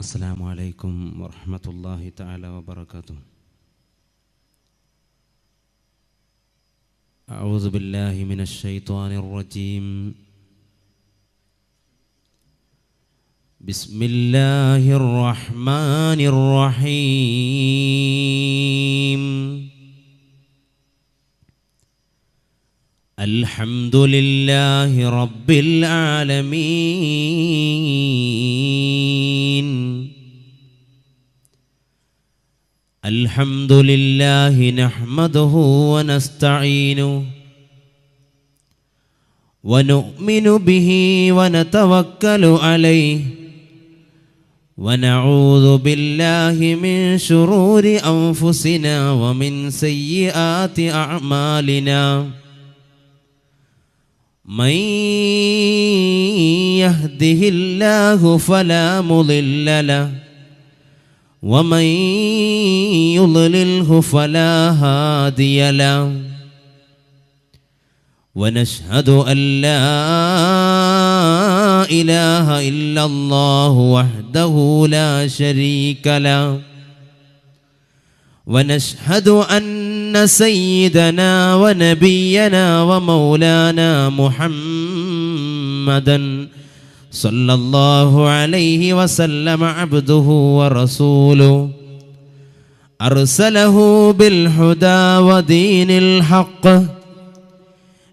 السلام عليكم ورحمة الله تعالى وبركاته. أعوذ بالله من الشيطان الرجيم. بسم الله الرحمن الرحيم. الحمد لله رب العالمين. الحمد لله نحمده ونستعينه ونؤمن به ونتوكل عليه ونعوذ بالله من شرور أنفسنا ومن سيئات أعمالنا. من يهده الله فلا مضل له ومن يضلله فلا هادي له. ونشهد أن لا إله إلا الله وحده لا شريك له. ونشهد أن سيدنا ونبينا ومولانا محمدا صلى الله عليه وسلم عبده ورسوله أرسله بالهدى ودين الحق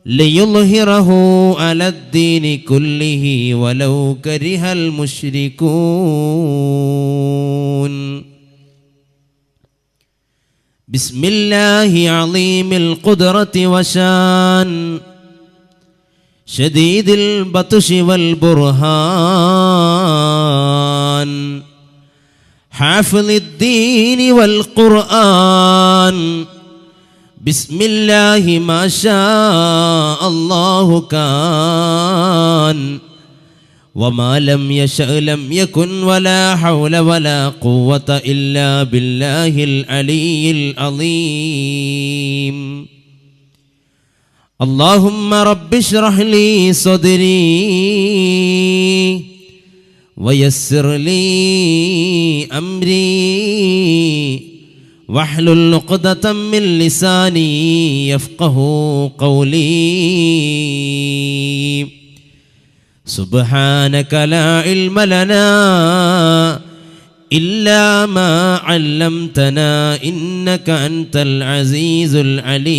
ليظهره على الدين كله ولو كره المشركون. بسم الله عظيم القدرة وشان شديد البطش والبرهان حافظ الدين والقرآن. بسم الله ما شاء الله كان وما لم يشأ لم يكن ولا حول ولا قوة إلا بالله العلي العظيم. اللهم رب اشرح لي صدري ويسر لي أمري واحلل عقدة من لساني يفقه قولي. سبحانك لا علم لنا إلا ما علمتنا إنك أنت العزيز العليم.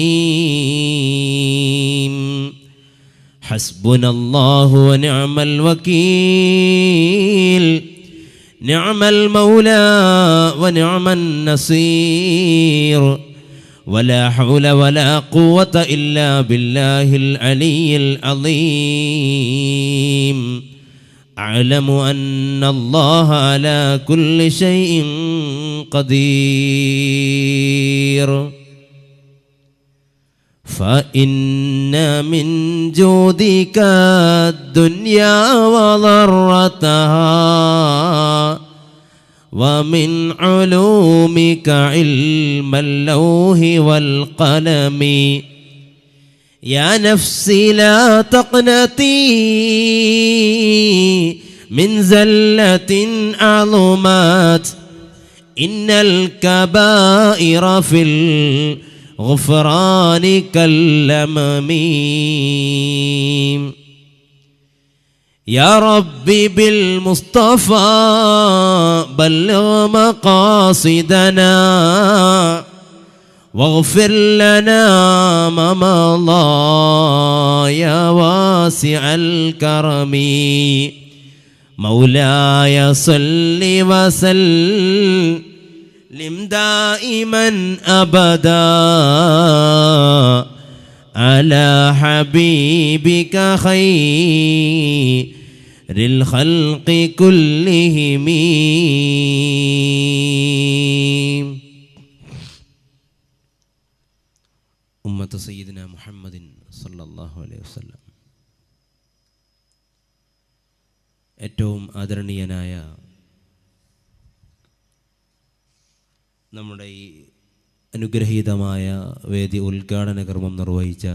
حسبنا الله ونعم الوكيل. نعم المولى ونعم النصير. ولا حول ولا قوة إلا بالله العلي العظيم. أعلم أن الله على كل شيء قدير. فإن من جودك الدنيا وضرتها ومن علومك علم اللوح والقلم. يا نفسي لا تقنطي من زلة عظمت إن الكبائر في الغفران كالأمم. يا ربي بالمصطفى بلغ مقاصدنا واغفر لنا ما مضى يا واسع الكرم. مولاي صل وسلم دائما أبدا على حبيبك خير الخلق كلهم. ഉമ്മത്ത് സയ്യിദിന മുഹമ്മദിൻ സല്ലല്ലാഹു അലൈഹി വസല്ലം. ഏറ്റവും ആദരണീയനായ നമ്മുടെ ഈ അനുഗ്രഹീതമായ വേദി ഉദ്ഘാടന കർമ്മം നിർവഹിച്ച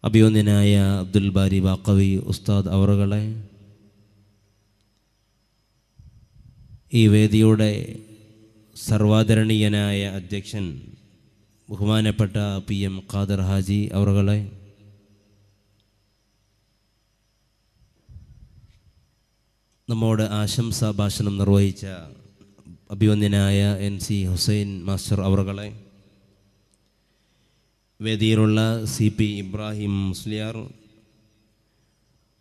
അഭിവന്ദ്യനായ അബ്ദുൽ ബാരി ബാക്കവി ഉസ്താദ് അവറുകളെ, ഈ വേദിയുടെ സർവാദരണീയനായ അധ്യക്ഷൻ ബഹുമാനപ്പെട്ട PM ഖാദർ ഹാജി അവറുകളെ, നമ്മോട് ആശംസാ ഭാഷണം നിർവഹിച്ച അഭിവന്ദ്യനായ NC ഹുസൈൻ മാസ്റ്റർ അവറുകളെ, വേദിയിലുള്ള CP ഇബ്രാഹിം മുസ്ലിയാർ,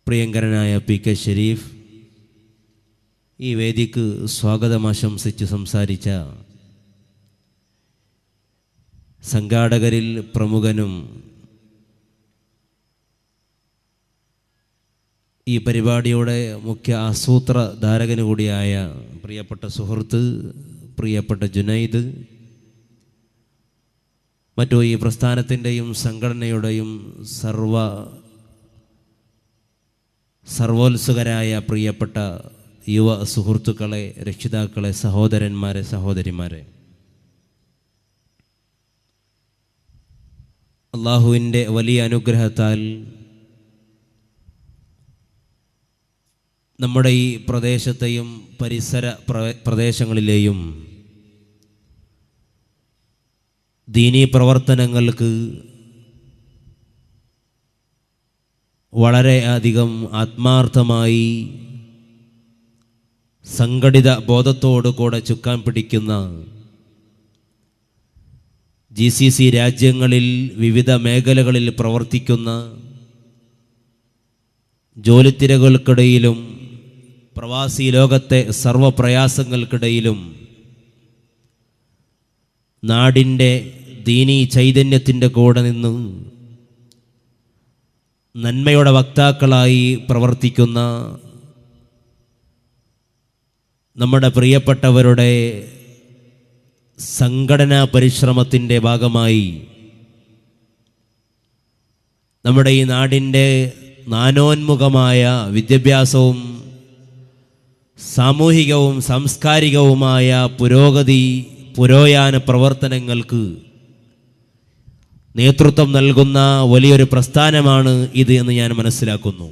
പ്രിയങ്കരനായ PK ഷരീഫ്, ഈ വേദിക്ക് സ്വാഗതം ആശംസിച്ച് സംസാരിച്ച സംഘാടകരിൽ പ്രമുഖനും ഈ പരിപാടിയുടെ മുഖ്യ ആസൂത്രധാരകന് കൂടിയായ പ്രിയപ്പെട്ട സുഹൃത്ത്, പ്രിയപ്പെട്ട ജുനൈദ്, മറ്റു ഈ പ്രസ്ഥാനത്തിൻ്റെയും സംഘടനയുടെയും സർവോത്സുകരായ പ്രിയപ്പെട്ട യുവ സുഹൃത്തുക്കളെ, രക്ഷിതാക്കളെ, സഹോദരന്മാരെ, സഹോദരിമാരെ, അള്ളാഹുവിൻ്റെ വലിയ അനുഗ്രഹത്താൽ നമ്മുടെ ഈ പ്രദേശത്തെയും പരിസര പ്രദേശങ്ങളിലെയും ദീനീ പ്രവർത്തനങ്ങൾക്ക് വളരെ അധികം ആത്മാർത്ഥമായി സംഘടിത ബോധത്തോടു കൂടെ ചുക്കാൻ പിടിക്കുന്ന GCC രാജ്യങ്ങളിൽ വിവിധ മേഖലകളിൽ പ്രവർത്തിക്കുന്ന ജോലിത്തിരകൾക്കിടയിലും പ്രവാസി ലോകത്തെ സർവപ്രയാസങ്ങൾക്കിടയിലും നാടിൻ്റെ ദീനീ ചൈതന്യത്തിൻ്റെ കൂടെ നിന്ന് നന്മയുടെ വക്താക്കളായി പ്രവർത്തിക്കുന്ന നമ്മുടെ പ്രിയപ്പെട്ടവരുടെ സംഘടനാ പരിശ്രമത്തിൻ്റെ ഭാഗമായി നമ്മുടെ ഈ നാടിൻ്റെ നാനോന്മുഖമായ വിദ്യാഭ്യാസവും സാമൂഹികവും സാംസ്കാരികവുമായ പുരോയാന പ്രവർത്തനങ്ങൾക്ക് നേതൃത്വം നൽകുന്ന വലിയൊരു പ്രസ്ഥാനമാണ് ഇത് എന്ന് ഞാൻ മനസ്സിലാക്കുന്നു.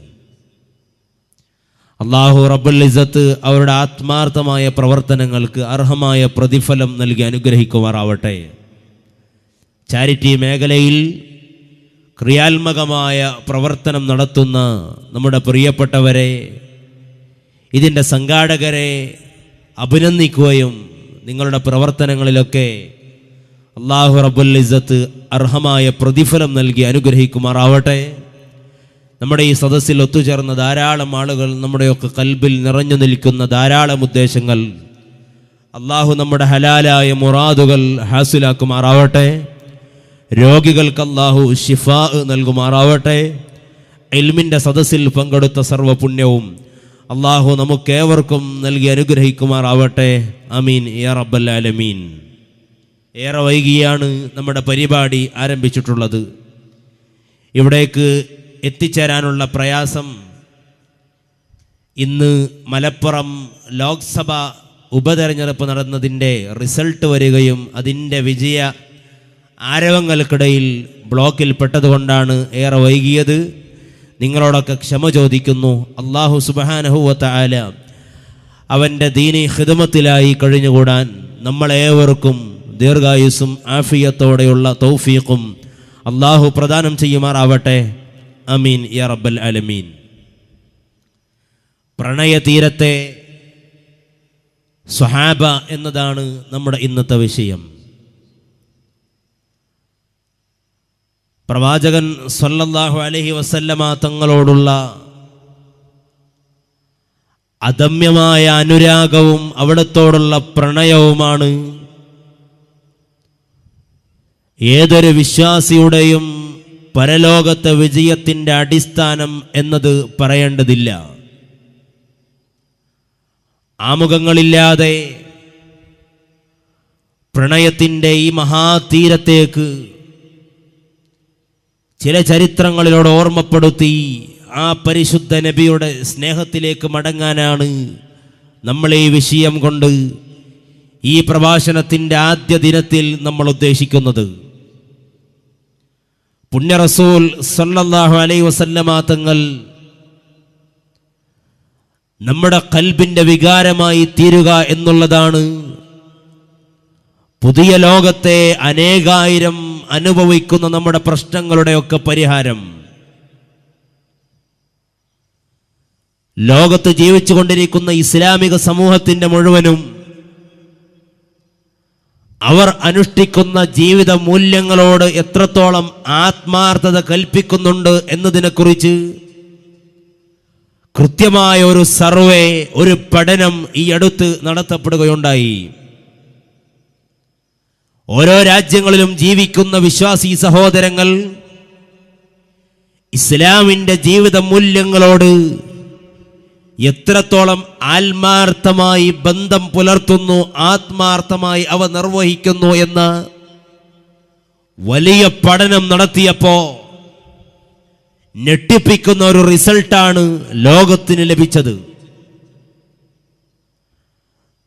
അല്ലാഹു റബ്ബുൽ ഇസ്സത്ത് അവരുടെ ആത്മാർത്ഥമായ പ്രവർത്തനങ്ങൾക്ക് അർഹമായ പ്രതിഫലം നൽകി അനുഗ്രഹിക്കുമാറാവട്ടെ. ചാരിറ്റി മേഖലയിൽ ക്രിയാത്മകമായ പ്രവർത്തനം നടത്തുന്ന നമ്മുടെ പ്രിയപ്പെട്ടവരെ, ഇതിൻ്റെ സംഘാടകരെ അഭിനന്ദിക്കുകയും നിങ്ങളുടെ പ്രവർത്തനങ്ങളിലൊക്കെ അല്ലാഹു റബ്ബുൽ ഇസ്സത്ത് അർഹമായ പ്രതിഫലം നൽകി അനുഗ്രഹിക്കുമാറാവട്ടെ. നമ്മുടെ ഈ സദസ്സിൽ ഒത്തുചേർന്ന ധാരാളം ആളുകൾ, നമ്മുടെയൊക്കെ കൽബിൽ നിറഞ്ഞു നിൽക്കുന്ന ധാരാളം ഉദ്ദേശങ്ങൾ അല്ലാഹു നമ്മുടെ ഹലാലായ മുറാദുകൾ ഹാസിലാക്കുമാറാവട്ടെ. രോഗികൾക്ക് അല്ലാഹു ശിഫാ നൽകുമാറാവട്ടെ. ഇൽമിൻ്റെ സദസ്സിൽ പങ്കെടുത്ത സർവ്വ പുണ്യവും അല്ലാഹു നമുക്കേവർക്കും നൽകി അനുഗ്രഹിക്കുമാറാവട്ടെ. ആമീൻ യാ റബ്ബൽ ആലമീൻ. ഏറെ വൈകിയാണ് നമ്മുടെ പരിപാടി ആരംഭിച്ചിട്ടുള്ളത്. ഇവിടേക്ക് എത്തിച്ചേരാനുള്ള പ്രയാസം ഇന്ന് മലപ്പുറം ലോക്സഭ ഉപതെരഞ്ഞെടുപ്പ് നടന്നതിൻ്റെ റിസൾട്ട് വരികയും അതിൻ്റെ വിജയ ആരവങ്ങൾക്കിടയിൽ ബ്ലോക്കിൽ പെട്ടതുകൊണ്ടാണ് ഏറെ വൈകിയത്. നിങ്ങളോടൊക്കെ ക്ഷമ ചോദിക്കുന്നു. അല്ലാഹു സുബ്ഹാനഹു വ തആല അവൻ്റെ ദീനി ഖിദ്മത്തിലായി കഴിഞ്ഞുകൂടാൻ നമ്മളേവർക്കും ദീർഘായുസ്സും ആഫിയത്തോടെയുള്ള തൗഫീഖും അല്ലാഹു പ്രദാനം ചെയ്യുമാറാവട്ടെ. ആമീൻ യാ റബ്ബൽ ആലമീൻ. പ്രണയതീരത്തെ സ്വഹാബ എന്നതാണ് നമ്മുടെ ഇന്നത്തെ വിഷയം. പ്രവാചകൻ സല്ലല്ലാഹു അലൈഹി വസല്ലമ തങ്ങളോടുള്ള അദമ്യമായ അനുരാഗവും അവിടത്തോടുള്ള പ്രണയവുമാണ് ഏതൊരു വിശ്വാസിയുടെയും പരലോകത്തെ വിജയത്തിൻ്റെ അടിസ്ഥാനം എന്നത് പറയേണ്ടതില്ല. ആമുഖങ്ങളില്ലാതെ പ്രണയത്തിൻ്റെ ഈ മഹാതീരത്തേക്ക് ചില ചരിത്രങ്ങളിലൂടെ ഓർമ്മപ്പെടുത്തി ആ പരിശുദ്ധ നബിയുടെ സ്നേഹത്തിലേക്ക് മടങ്ങാനാണ് നമ്മൾ ഈ വിഷയം കൊണ്ട് ഈ പ്രഭാഷണത്തിൻ്റെ ആദ്യ ദിനത്തിൽ നമ്മൾ ഉദ്ദേശിക്കുന്നത്. പുണ്യ റസൂൽ സല്ലല്ലാഹു അലൈഹി വസല്ലമ തങ്ങൾ നമ്മുടെ ഖൽബിന്റെ വികാരമായി തീരുക എന്നുള്ളതാണ് പുതിയ ലോകത്തെ അനേകായിരം അനുഭവിക്കുന്ന നമ്മുടെ പ്രശ്നങ്ങളുടെയൊക്കെ പരിഹാരം. ലോകത്ത് ജീവിച്ചു കൊണ്ടിരിക്കുന്ന ഇസ്ലാമിക സമൂഹത്തിന്റെ മുഴുവനും അവർ അനുഷ്ഠിക്കുന്ന ജീവിത മൂല്യങ്ങളോട് എത്രത്തോളം ആത്മാർത്ഥത കൽപ്പിക്കുന്നുണ്ട് എന്നതിനെക്കുറിച്ച് കൃത്യമായ ഒരു സർവേ, ഒരു പഠനം ഈ അടുത്ത് നടത്തപ്പെടുകയുണ്ടായി. ഓരോ രാജ്യങ്ങളിലും ജീവിക്കുന്ന വിശ്വാസി സഹോദരങ്ങൾ ഇസ്ലാമിന്റെ ജീവിത മൂല്യങ്ങളോട് എത്രത്തോളം ആത്മാർത്ഥമായി ബന്ധം പുലർത്തുന്നു, ആത്മാർത്ഥമായി അവ നിർവഹിക്കുന്നു എന്ന വലിയ പഠനം നടത്തിയപ്പോ ഞെട്ടിപ്പിക്കുന്ന ഒരു റിസൾട്ടാണ് ലോകത്തിന് ലഭിച്ചത്.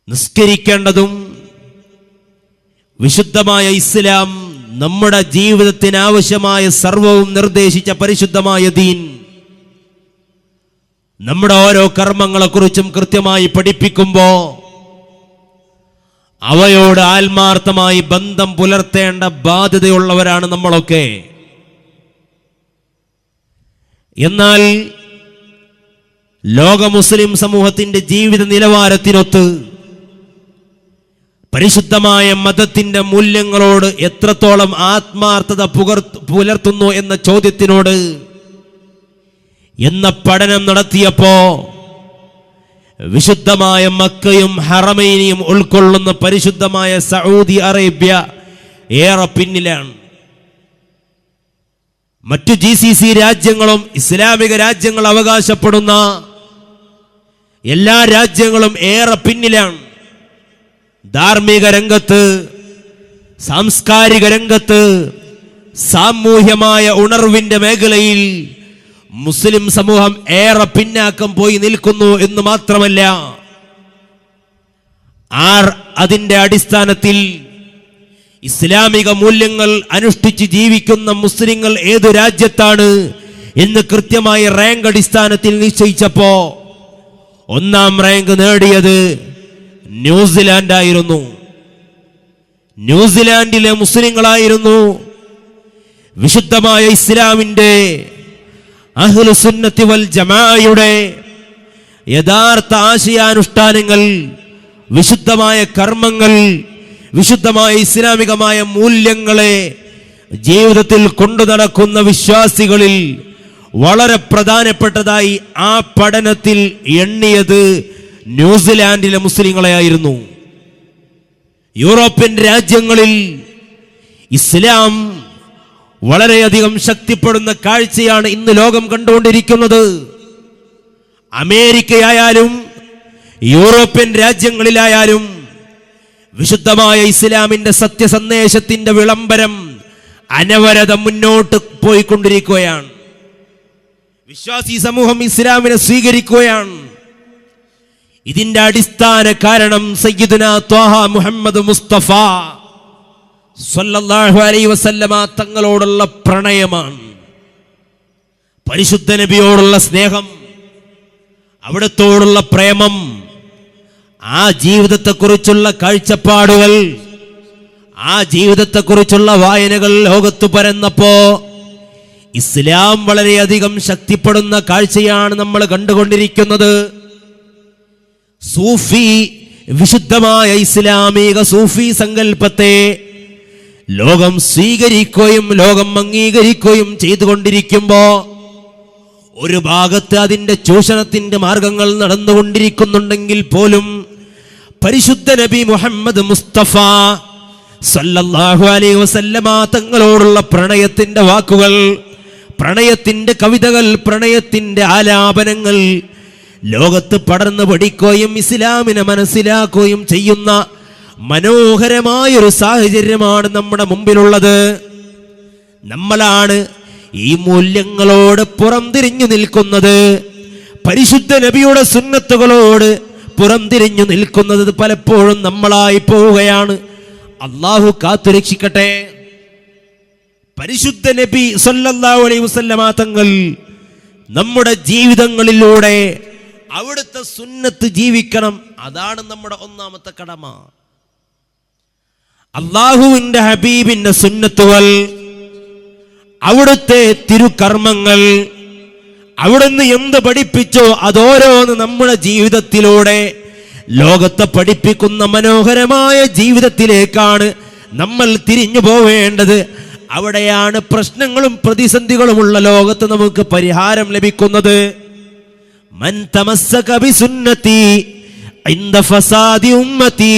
നിസ്കരിക്കേണ്ടതും വിശുദ്ധമായ ഇസ്ലാം നമ്മുടെ ജീവിതത്തിന് ആവശ്യമായ സർവവും നിർദ്ദേശിച്ച പരിശുദ്ധമായ ദീൻ നമ്മുടെ ഓരോ കർമ്മങ്ങളെക്കുറിച്ചും കൃത്യമായി പഠിപ്പിക്കുമ്പോ അവയോട് ആത്മാർത്ഥമായി ബന്ധം പുലർത്തേണ്ട ബാധ്യതയുള്ളവരാണ് നമ്മളൊക്കെ. എന്നാൽ ലോക മുസ്ലിം സമൂഹത്തിന്റെ ജീവിത നിലവാരത്തിനൊത്ത് പരിശുദ്ധമായ മതത്തിന്റെ മൂല്യങ്ങളോട് എത്രത്തോളം ആത്മാർത്ഥത പുലർത്തുന്നു എന്ന ചോദ്യത്തിനോട് എന്ന പഠനം നടത്തിയപ്പോ വിശുദ്ധമായ മക്കയും ഹറമൈനിയും ഉൾക്കൊള്ളുന്ന പരിശുദ്ധമായ സൗദി അറേബ്യ ഏറെ പിന്നിലാണ്. മറ്റു GCC രാജ്യങ്ങളും ഇസ്ലാമിക രാജ്യങ്ങൾ അവകാശപ്പെടുന്ന എല്ലാ രാജ്യങ്ങളും ഏറെ പിന്നിലാണ്. ധാർമ്മിക രംഗത്ത്, സാംസ്കാരിക രംഗത്ത്, സാമൂഹ്യമായ ഉണർവിന്റെ മേഖലയിൽ മുസ്ലിം സമൂഹം ഏറെ പിന്നാക്കം പോയി നിൽക്കുന്നു എന്ന് മാത്രമല്ല, അതിന്റെ അടിസ്ഥാനത്തിൽ ഇസ്ലാമിക മൂല്യങ്ങൾ അനുഷ്ഠിച്ച് ജീവിക്കുന്ന മുസ്ലിങ്ങൾ ഏതു രാജ്യത്താണ് എന്ന് കൃത്യമായി റാങ്ക് അടിസ്ഥാനത്തിൽ നിശ്ചയിച്ചപ്പോ ഒന്നാം റാങ്ക് നേടിയത് ന്യൂസിലാൻഡ് ആയിരുന്നു. ന്യൂസിലാൻഡിലെ മുസ്ലിങ്ങളായിരുന്നു വിശുദ്ധമായ ഇസ്ലാമിന്റെ അഹ്ലു സുന്നത്തി വൽ ജമാഅയുടെ യഥാർത്ഥ ആശയാനുഷ്ഠാനങ്ങൾ, വിശുദ്ധമായ കർമ്മങ്ങൾ, വിശുദ്ധമായ ഇസ്ലാമികമായ മൂല്യങ്ങളെ ജീവിതത്തിൽ കൊണ്ടു നടക്കുന്ന വിശ്വാസികളിൽ വളരെ പ്രധാനപ്പെട്ടതായി ആ പഠനത്തിൽ എണ്ണിയത് ന്യൂസിലാൻഡിലെ മുസ്ലിങ്ങളെയായിരുന്നു. യൂറോപ്യൻ രാജ്യങ്ങളിൽ ഇസ്ലാം വളരെയധികം ശക്തിപ്പെടുന്ന കാഴ്ചയാണ് ഇന്ന് ലോകം കണ്ടുകൊണ്ടിരിക്കുന്നത്. അമേരിക്കയായാലും യൂറോപ്യൻ രാജ്യങ്ങളിലായാലും വിശുദ്ധമായ ഇസ്ലാമിന്റെ സത്യസന്ദേശത്തിന്റെ വിളംബരം അനവരതം മുന്നോട്ട് പോയിക്കൊണ്ടിരിക്കുകയാണ്. വിശ്വാസി സമൂഹം ഇസ്ലാമിനെ സ്വീകരിക്കുകയാണ്. ഇതിന്റെ അടിസ്ഥാന കാരണം സയ്യിദുനാ ത്വാഹ മുഹമ്മദ് മുസ്തഫ സല്ലല്ലാഹു അലൈഹി വസല്ലമ തങ്ങളോടുള്ള പ്രണയമാണ്. പരിശുദ്ധ നബിയോടുള്ള സ്നേഹം, അവിടത്തോടുള്ള പ്രേമം, ആ ജീവിതത്തെക്കുറിച്ചുള്ള കാഴ്ചപ്പാടുകൾ, ആ ജീവിതത്തെക്കുറിച്ചുള്ള വായനകൾ ലോകത്ത് പരന്നപ്പോ ഇസ്ലാം വളരെയധികം ശക്തിപ്പെടുന്ന കാഴ്ചയാണ് നമ്മൾ കണ്ടുകൊണ്ടിരിക്കുന്നത്. സൂഫി, വിശുദ്ധമായ ഇസ്ലാമിക സൂഫി സങ്കല്പത്തെ ലോകം സ്വീകരിക്കുകയും ലോകം അംഗീകരിക്കുകയും ചെയ്തുകൊണ്ടിരിക്കുമ്പോ ഒരു ഭാഗത്ത് അതിന്റെ ചൂഷണത്തിന്റെ മാർഗങ്ങൾ നടന്നുകൊണ്ടിരിക്കുന്നുണ്ടെങ്കിൽ പോലും പരിശുദ്ധ നബി മുഹമ്മദ് മുസ്തഫ സല്ലല്ലാഹു അലൈഹി വസല്ലമ തങ്ങളോടുള്ള പ്രണയത്തിന്റെ വാക്കുകൾ, പ്രണയത്തിന്റെ കവിതകൾ, പ്രണയത്തിന്റെ ആലാപനങ്ങൾ ലോകത്ത് പടർന്നു പഠിക്കുകയും ഇസ്ലാമിനെ മനസ്സിലാക്കുകയും ചെയ്യുന്ന മനോഹരമായൊരു സാഹചര്യമാണ് നമ്മുടെ മുമ്പിലുള്ളത്. നമ്മളാണ് ഈ മൂല്യങ്ങളോട് പുറംതിരിഞ്ഞു നിൽക്കുന്നത്, പരിശുദ്ധ നബിയുടെ സുന്നത്തുകളോട് പുറംതിരിഞ്ഞു നിൽക്കുന്നത് പലപ്പോഴും നമ്മളായി പോവുകയാണ്. അള്ളാഹു കാത്തുരക്ഷിക്കട്ടെ. പരിശുദ്ധ നബി സല്ലല്ലാഹു അലൈഹി വസല്ലമ തങ്ങൾ നമ്മുടെ ജീവിതങ്ങളിലൂടെ അവിടുത്തെ സുന്നത്ത് ജീവിക്കണം. അതാണ് നമ്മുടെ ഒന്നാമത്തെ കടമ. അല്ലാഹുവിന്റെ ഹബീബിന്റെ സുന്നത്തുകൾ, അവിടുത്തെ തിരുകർമ്മങ്ങൾ, അവിടുന്ന് എന്ത് പഠിപ്പിച്ചോ അതോരോന്ന് നമ്മുടെ ജീവിതത്തിലൂടെ ലോകത്തെ പഠിപ്പിക്കുന്ന മനോഹരമായ ജീവിതത്തിലേക്കാണ് നമ്മൾ തിരിഞ്ഞു പോവേണ്ടത്. അവിടെയാണ് പ്രശ്നങ്ങളും പ്രതിസന്ധികളുമുള്ള ലോകത്ത് നമുക്ക് പരിഹാരം ലഭിക്കുന്നത്. മൻ തമസ്സക ബിസുന്നതി ഇൻദ ഫസാദി ഉമ്മതി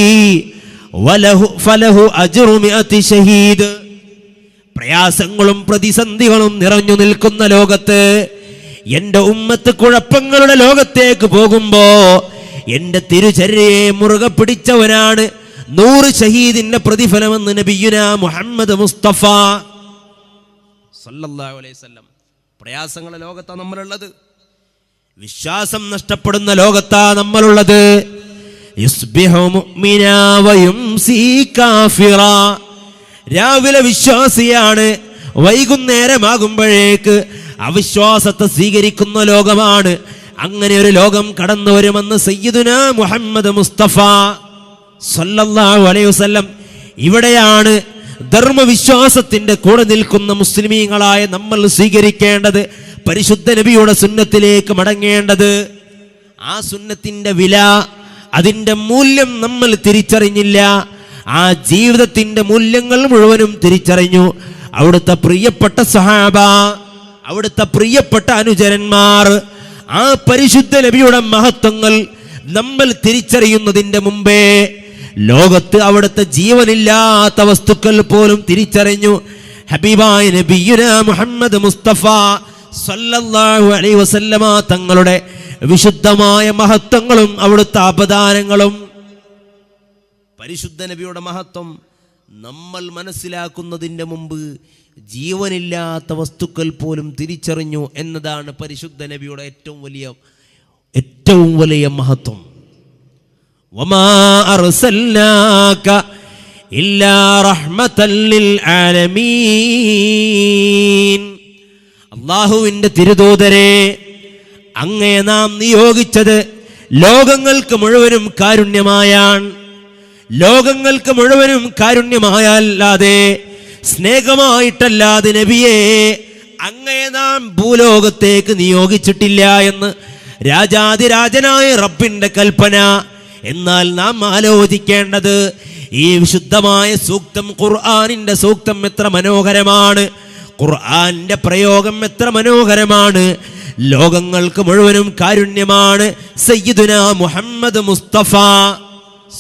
ഫലഹു അജ്റു മിഅതി ഷഹീദ്. പ്രയാസങ്ങളും പ്രതിസന്ധികളും നിറഞ്ഞു നിൽക്കുന്ന ലോകത്ത് എന്റെ ഉമ്മത്ത് കുഴപ്പങ്ങളുടെ ലോകത്തേക്ക് പോകുമ്പോ എന്റെ തിരുചര്യയെ മുറുകെ പിടിച്ചവനാണ് 100 ഷഹീദിന്റെ പ്രതിഫലമെന്ന് നബിയുനാ മുഹമ്മദ് മുസ്തഫ സല്ലല്ലാഹു അലൈഹി വസല്ലം. പ്രയാസങ്ങളുടെ ലോകത്താണ് നമ്മളുള്ളത്. വിശ്വാസം നഷ്ടപ്പെടുന്ന ലോകത്താ നമ്മളുള്ളത്. യുസ്ബിഹു മുഅ്മിനാ വയുംസി കാഫിറാ. രാവിലെ വിശ്വാസിയാണ്, വൈകുന്നേരമാകുമ്പോഴേക്ക് അവിശ്വാസത്തെ സ്വീകരിക്കുന്ന ലോകമാണ്. അങ്ങനെ ഒരു ലോകം കടന്നു വരുമെന്ന് സയ്യിദുനാ മുഹമ്മദ് മുസ്തഫ സല്ലല്ലാഹു അലൈഹി വസല്ലം. ഇവിടെയാണ് ധർമ്മവിശ്വാസത്തിന്റെ കൂടെ നിൽക്കുന്ന മുസ്ലിമീങ്ങളായ നമ്മൾ സ്വീകരിക്കേണ്ടത്, പരിശുദ്ധ നബിയുടെ സുന്നത്തിലേക്ക് മടങ്ങേണ്ടത്. ആ സുന്നത്തിന്റെ വില, അതിന്റെ മൂല്യം നമ്മൾ തിരിച്ചറിഞ്ഞില്ല. ആ ജീവിതത്തിന്റെ മൂല്യങ്ങൾ മുഴുവനും തിരിച്ചറിഞ്ഞു അവിടുത്തെ പ്രിയപ്പെട്ട സഹാബ, അവിടുത്തെ പ്രിയപ്പെട്ട അനുചരന്മാർ. ആ പരിശുദ്ധ നബിയുടെ മഹത്വങ്ങൾ നമ്മൾ തിരിച്ചറിയുന്നതിന്റെ മുമ്പേ ലോകത്ത് അവിടുത്തെ ജീവനില്ലാത്ത വസ്തുക്കൾ പോലും തിരിച്ചറിഞ്ഞു. ഹബീബായ നബിയുനാ മുഹമ്മദ് മുസ്തഫ സല്ലല്ലാഹു അലൈഹി വസല്ലമ തങ്ങളുടെ വിശുദ്ധമായ മഹത്വങ്ങളും അവിടുത്തെ അപദാനങ്ങളും. പരിശുദ്ധ നബിയുടെ മഹത്വം നമ്മൾ മനസ്സിലാക്കുന്നതിൻ്റെ മുമ്പ് ജീവനില്ലാത്ത വസ്തുക്കൾ പോലും തിരിച്ചറിഞ്ഞു എന്നതാണ് പരിശുദ്ധ നബിയുടെ ഏറ്റവും വലിയ മഹത്വം. വമാ അർസൽനാക ഇല്ലാ റഹ്മതൻ ലിൽ ആലമീൻ. അല്ലാഹുവിൻ്റെ തിരുദൂതരെ, അങ്ങേ നാം നിയോഗിച്ചത് ലോകങ്ങൾക്ക് മുഴുവനും കാരുണ്യമായാണ്. ലോകങ്ങൾക്ക് മുഴുവനും കാരുണ്യമായല്ലാതെ, സ്നേഹമായിട്ടല്ലാതെ നബിയെ അങ്ങയെ നാം ഭൂലോകത്തേക്ക് നിയോഗിച്ചിട്ടില്ല എന്ന് രാജാതിരാജനായ റബ്ബിന്റെ കൽപ്പന. എന്നാൽ നാം ആലോചിക്കേണ്ടത്, ഈ വിശുദ്ധമായ സൂക്തം, ഖുർആനിന്റെ സൂക്തം എത്ര മനോഹരമാണ്, ഖുർആന്റെ പ്രയോഗം എത്ര മനോഹരമാണ്. ലോകങ്ങൾക്ക് മുഴുവനും കാരുണ്യമാണ് സയ്യിദുനാ മുഹമ്മദ് മുസ്തഫ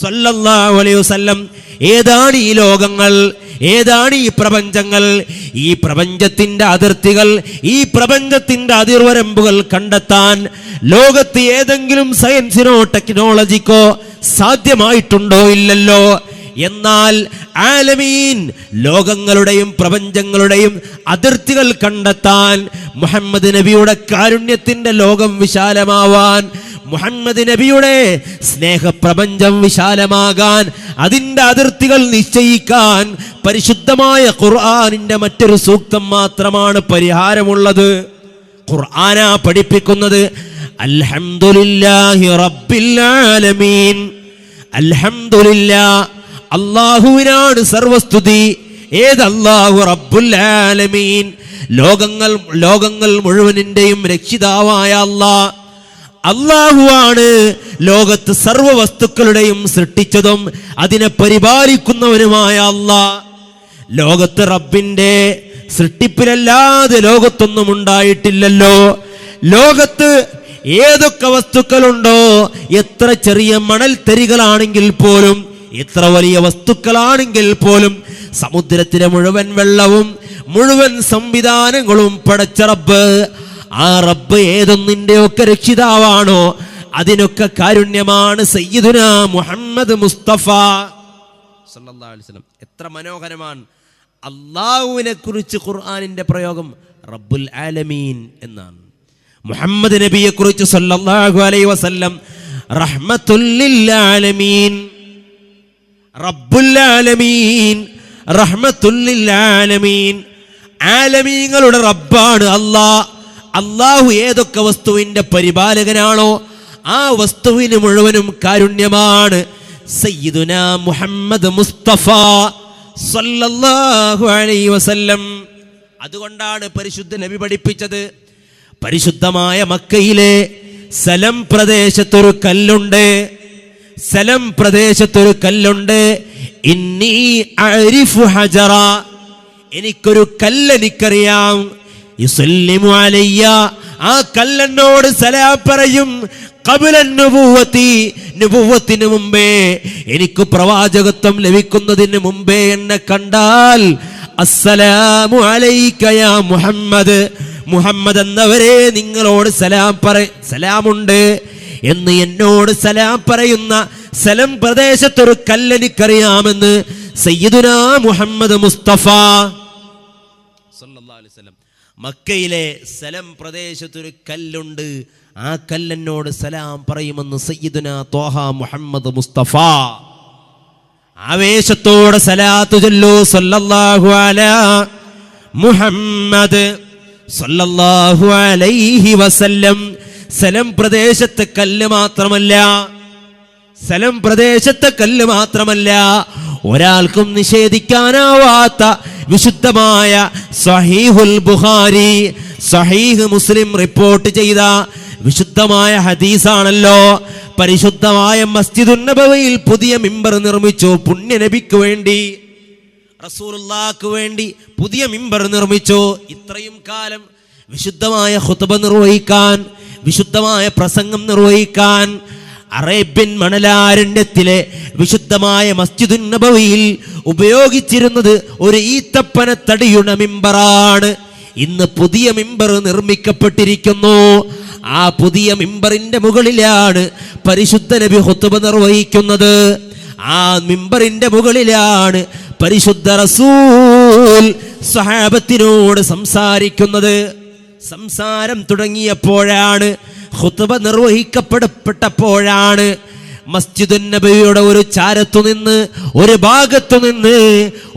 സല്ലല്ലാഹു അലൈഹി വസല്ലം. ഏതാണ് ഈ ലോകങ്ങൾ, ഏതാണ് ഈ പ്രപഞ്ചങ്ങൾ? ഈ പ്രപഞ്ചത്തിന്റെ അതിർത്തികൾ, ഈ പ്രപഞ്ചത്തിന്റെ അതിർവരമ്പുകൾ കണ്ടെത്താൻ ലോകത്ത് ഏതെങ്കിലും സയൻസിനോ ടെക്നോളജിക്കോ സാധ്യമായിട്ടുണ്ടോ? ഇല്ലല്ലോ. എന്നാൽ ആലമീൻ, ലോകങ്ങളുടെയും പ്രപഞ്ചങ്ങളുടെയും അതിർത്തികൾ കണ്ടെത്താൻ, മുഹമ്മദ് നബിയുടെ കാരുണ്യത്തിന്റെ ലോകം വിശാലമാവാൻ, മുഹമ്മദ് നബിയുടെ സ്നേഹപ്രപഞ്ചം വിശാലമാകാൻ, അതിൻ്റെ അതിർത്തികൾ നിശ്ചയിക്കാൻ പരിശുദ്ധമായ ഖുർആനിന്റെ മറ്റൊരു സൂക്തം മാത്രമാണ് പരിഹാരമുള്ളത്. ഖുർആനാ പഠിപ്പിക്കുന്നത് അൽഹംദുലില്ലാഹി റബ്ബിൽ ആലമീൻ. അൽഹംദുലില്ലാ, അല്ലാഹുവിനാണ് സർവസ്തുതി. ഏതല്ലാഹു? റബ്ബുൽ ആലമീൻ, ലോകങ്ങൾ മുഴുവനിന്റെയും രക്ഷിതാവായ അല്ലാഹ്. അല്ലാഹുവാണ് ലോകത്ത് സർവ്വ വസ്തുക്കളുടെയും സൃഷ്ടിച്ചതും അതിനെ പരിപാലിക്കുന്നവനുമായ അല്ലാഹ്. ലോകത്ത് റബ്ബിന്റെ സൃഷ്ടിപ്പിലല്ലാതെ ലോകത്തൊന്നും ഉണ്ടായിട്ടില്ലല്ലോ. ലോകത്ത് ഏതൊക്കെ വസ്തുക്കളുണ്ടോ, എത്ര ചെറിയ മണൽത്തരികളാണെങ്കിൽ പോലും, എത്ര വലിയ വസ്തുക്കളാണെങ്കിൽ പോലും, സമുദ്രത്തിലെ മുഴുവൻ വെള്ളവും മുഴുവൻ സംവിധാനങ്ങളും പടച്ച റബ്ബ്, ആ റബ്ബ് ഏതൊന്നിൻ്റെയൊക്കെ രക്ഷിതാവാണോ അതിനൊക്കെ കാരുണ്യമാണ് സയ്യിദുനാ മുഹമ്മദ് മുസ്തഫ സല്ലല്ലാഹു അലൈഹി വസല്ലം. എത്ര മനോഹരമാണ് അല്ലാഹുവിനെ കുറിച്ച് ഖുർആനിന്റെ പ്രയോഗം. റബ്ബുൽ ആലമീൻ എന്നാണ്. മുഹമ്മദ് നബിയെ കുറിച്ച് സല്ലല്ലാഹു അലൈഹി വസല്ലം റഹ്മത്തുൽ ലിൽ ആലമീൻ, റബ്ബുൽ ആലമീൻ, റഹ്മത്തുൽ ലിൽ ആലമീൻ. ആലമീങ്ങളുടെ റബ്ബാണ് അല്ലാഹ്. അല്ലാഹു ഏതൊക്കെ വസ്തുവിന്റെ പരിപാലകനാണോ ആ വസ്തുവിന് മുഴുവനും കാരുണ്യമാണ് സയ്യിദുനാ മുഹമ്മദ് മുസ്തഫ സല്ലല്ലാഹു അലൈഹി വസല്ലം. അതുകൊണ്ടാണ് പരിശുദ്ധ നബി പഠിപ്പിച്ചത്, പരിശുദ്ധമായ മക്കയിലെ സലം പ്രദേശത്തൊരു കല്ലുണ്ട്, സലം പ്രദേശത്തൊരു കല്ലുണ്ട്. ഇന്നി അരിഫു ഹജറ, എനിക്കൊരു കല്ലെനിക്കറിയാം. യുസല്ലിമു അലയ്യ, ആ കല്ലെന്നോട് സലാം പറയും. ഖബലൻ നുബുവത്തി, നുബുവത്തിന് മുമ്പേ, എനിക്ക് പ്രവാചകത്വം ലഭിക്കുന്നതിന് മുമ്പേ എന്നെ കണ്ടാൽ അസ്സലാമു അലൈക യാ മുഹമ്മദ്, മുഹമ്മദ് എന്നവരെ നിങ്ങളോട് സലാമുണ്ട് എന്ന് എന്നോട് സലാം പറയുന്ന സലം പ്രദേശത്തൊരു കല്ലെനിക്കറിയാമെന്ന് സയ്യിദുനാ മുഹമ്മദ് മുസ്തഫ സല്ലല്ലാഹു അലൈഹി വസല്ലം. മക്കയിലെ സലം പ്രദേശത്തൊരു കല്ലുണ്ട്, ആ കല്ലെന്നോട് സലാം പറയുമെന്ന് സയ്യിദുനാ ത്വാഹ മുഹമ്മദ് മുസ്തഫ. ആവേശത്തോടെ സലാത്തു ചൊല്ലൂ സല്ലല്ലാഹു അലാ മുഹമ്മദ് സല്ലല്ലാഹു അലൈഹി വസല്ലം. സലം പ്രദേശത്തെ കല്ല് മാത്രമല്ല, സലം പ്രദേശത്തെ കല്ല് മാത്രമല്ല, ഒരാൾക്കും നിഷേധിക്കാനാവാത്ത വിശുദ്ധമായ സഹീഹുൽ ബുഖാരി, സഹീഹ് മുസ്ലിം റിപ്പോർട്ട് ചെയ്ത വിശുദ്ധമായ ഹദീസാണല്ലോ. പരിശുദ്ധമായ മസ്ജിദുൻ നബവിയിൽ പുതിയ മിമ്പർ നിർമ്മിച്ചു. പുണ്യ നബിക്ക് വേണ്ടി, റസൂലുള്ളാഹിക്ക് വേണ്ടി പുതിയ മിമ്പർ നിർമ്മിച്ചു. ഇത്രയും കാലം വിശുദ്ധമായ ഖുത്ബ നിർവഹിക്കാൻ, വിശുദ്ധമായ പ്രസംഗം നിർവഹിക്കാൻ അറേബ്യൻ മണലാരണ്യത്തിലെ വിശുദ്ധമായ മസ്ജിദുൻ നബവിയിൽ ഉപയോഗിച്ചിരുന്നത് ഒരു ഈത്തപ്പനത്തടിയുടെ മിമ്പറാണ്. ഇന്ന് പുതിയ മിമ്പർ നിർമ്മിക്കപ്പെട്ടിരിക്കുന്നു. ആ പുതിയ മിമ്പറിന്റെ മുകളിലാണ് പരിശുദ്ധ നബി ഖുത്ബ നിർവഹിക്കുന്നത്. ആ മിമ്പറിന്റെ മുകളിലാണ് പരിശുദ്ധ റസൂൽ സ്വഹാബത്തിനോട് സംസാരിക്കുന്നത്. സംസാരം തുടങ്ങിയപ്പോഴാണ്, ഖുത്ബ നിർവഹിക്കപ്പെടപ്പെട്ടപ്പോഴാണ് മസ്ജിദുൻ നബവിയുടെ ഒരു ചാരത്തു നിന്ന്, ഒരു ഭാഗത്തു നിന്ന്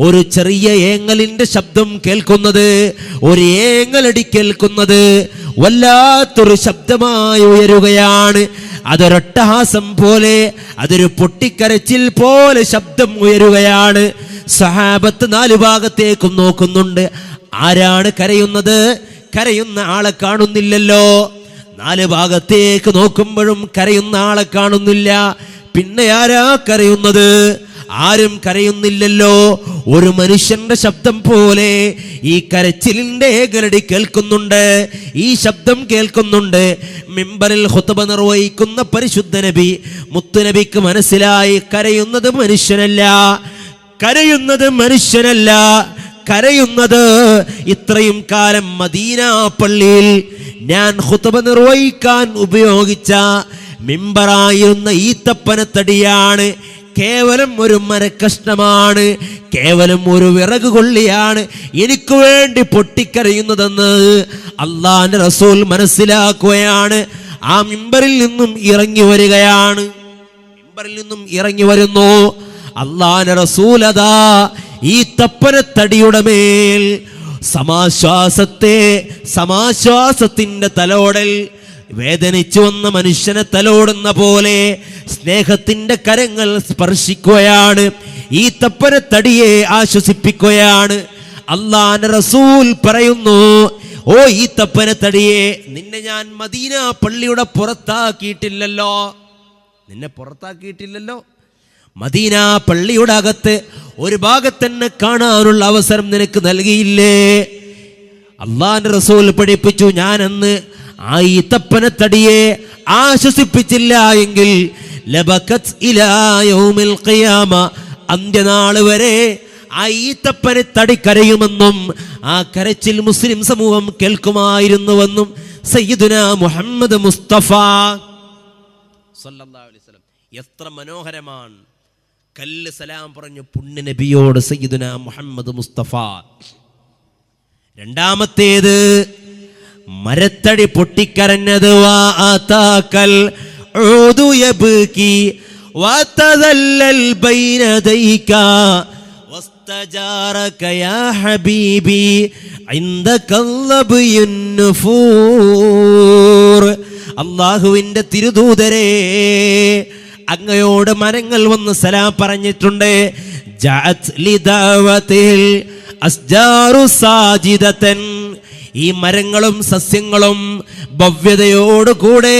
ഒരു ചെറിയ ഏങ്ങലിന്റെ ശബ്ദം കേൾക്കുന്നത്, ഒരു ഏങ്ങലടി കേൾക്കുന്നത്. വല്ലാത്തൊരു ശബ്ദമായി ഉയരുകയാണ്. അതൊരട്ടഹാസം പോലെ, അതൊരു പൊട്ടിക്കരച്ചിൽ പോലെ ശബ്ദം ഉയരുകയാണ്. സഹാബത്ത് നാലു ഭാഗത്തേക്കും നോക്കുന്നുണ്ട്. ആരാണ് കരയുന്നത്? കരയുന്ന ആളെ കാണുന്നില്ലല്ലോ. നാല് ഭാഗത്തേക്ക് നോക്കുമ്പോഴും കരയുന്ന ആളെ കാണുന്നില്ല. പിന്നെ ആരാ കരയുന്നത്? ആരും കരയുന്നില്ലല്ലോ. ഒരു മനുഷ്യന്റെ ശബ്ദം പോലെ ഈ കരച്ചിലിന്റെ ഏകലടി കേൾക്കുന്നുണ്ട്, ഈ ശബ്ദം കേൾക്കുന്നുണ്ട്. മിമ്പറിൽ ഖുത്ബ നിർവഹിക്കുന്ന പരിശുദ്ധ നബി, മുത്തുനബിക്ക് മനസ്സിലായി, കരയുന്നത് മനുഷ്യനല്ല, കരയുന്നത് മനുഷ്യനല്ല, കരയുന്നത് ഇത്രയും കാലം മദീന പള്ളിയിൽ ഞാൻ ഖുത്ബ നിർവഹിക്കാൻ ഉപയോഗിച്ച മിമ്പറായിരുന്ന ഈത്തപ്പനത്തടിയാണ്. കേവലം ഒരു മരക്കഷ്ണമാണ്, കേവലം ഒരു വിറക് കൊള്ളിയാണ് എനിക്ക് വേണ്ടി പൊട്ടിക്കരയുന്നതെന്ന് അള്ളാന്റെ റസൂൽ മനസ്സിലാക്കുകയാണ്. ആ മിമ്പറിൽ നിന്നും ഇറങ്ങി വരികയാണ്. മിമ്പറിൽ നിന്നും ഇറങ്ങി വരുന്നു അള്ളാന്റെ റസൂൽ. അതാ ഈ തപ്പനത്തടിയുടെ മേൽ സമാശ്വാസത്തിന്റെ തലോടൽ, വേദനിച്ചു വന്ന മനുഷ്യനെ തലോടുന്ന പോലെ സ്നേഹത്തിന്റെ കരങ്ങൾ സ്പർശിക്കുകയാണ്. ഈ തപ്പനത്തടിയെ ആശ്വസിപ്പിക്കുകയാണ്. അള്ളാന്റെ റസൂൽ പറയുന്നു, ഓ ഈ തപ്പനത്തടിയെ, നിന്നെ ഞാൻ മദീന പള്ളിയുടെ പുറത്താക്കിയിട്ടില്ലല്ലോ, നിന്നെ പുറത്താക്കിയിട്ടില്ലല്ലോ. മദീന പള്ളിയുടെ അകത്ത് ഒരു ഭാഗത്തന്നെ കാണാനുള്ള അവസരം നിനക്ക് നൽകിയില്ലേ? അള്ളാന്റെ റസൂൽ പഠിപ്പിച്ചു, ഞാൻ അന്ന് ആ ഈത്തപ്പനത്തടിയെ ആശ്വസിപ്പിച്ചില്ല എങ്കിൽ ലബകത് ഇലാ യൗമിൽ ഖിയാമ, അന്ത്യനാൾ വരെ ആ ഈത്തപ്പനത്തടി കരയുമെന്നും ആ കരച്ചിൽ മുസ്ലിം സമൂഹം കേൾക്കുമായിരുന്നുവെന്നും സയ്യിദുനാ മുഹമ്മദ് മുസ്തഫ സല്ലല്ലാഹു അലൈഹി വസല്ലം. എത്ര മനോഹരമാണ്! കല്ല് സലാം പറഞ്ഞു പുണ്യ നബിയോട് സയ്യിദുനാ മുഹമ്മദ് മുസ്തഫ. രണ്ടാമത്തേത് മരത്തടി പൊട്ടിക്കരഞ്ഞത്. വാതാക്കൽ ഊദു യബ്കി വതദല്ലൽ ബൈന ദൈക വസ്തജാറക യാ ഹബീബി ഇൻദക ലബ്യുൻ നുഫൂർ. അല്ലാഹുവിന്റെ തിരുദൂതരേ, അങ്ങയോട് മരങ്ങൾ വന്ന് സലാം പറഞ്ഞിട്ടുണ്ട്. ജഅത് ലിദഅവതിൽ അസ്ജാറു സാജിദതൻ, ഈ മരങ്ങളും സസ്യങ്ങളും ഭവ്യതയോടുകൂടെ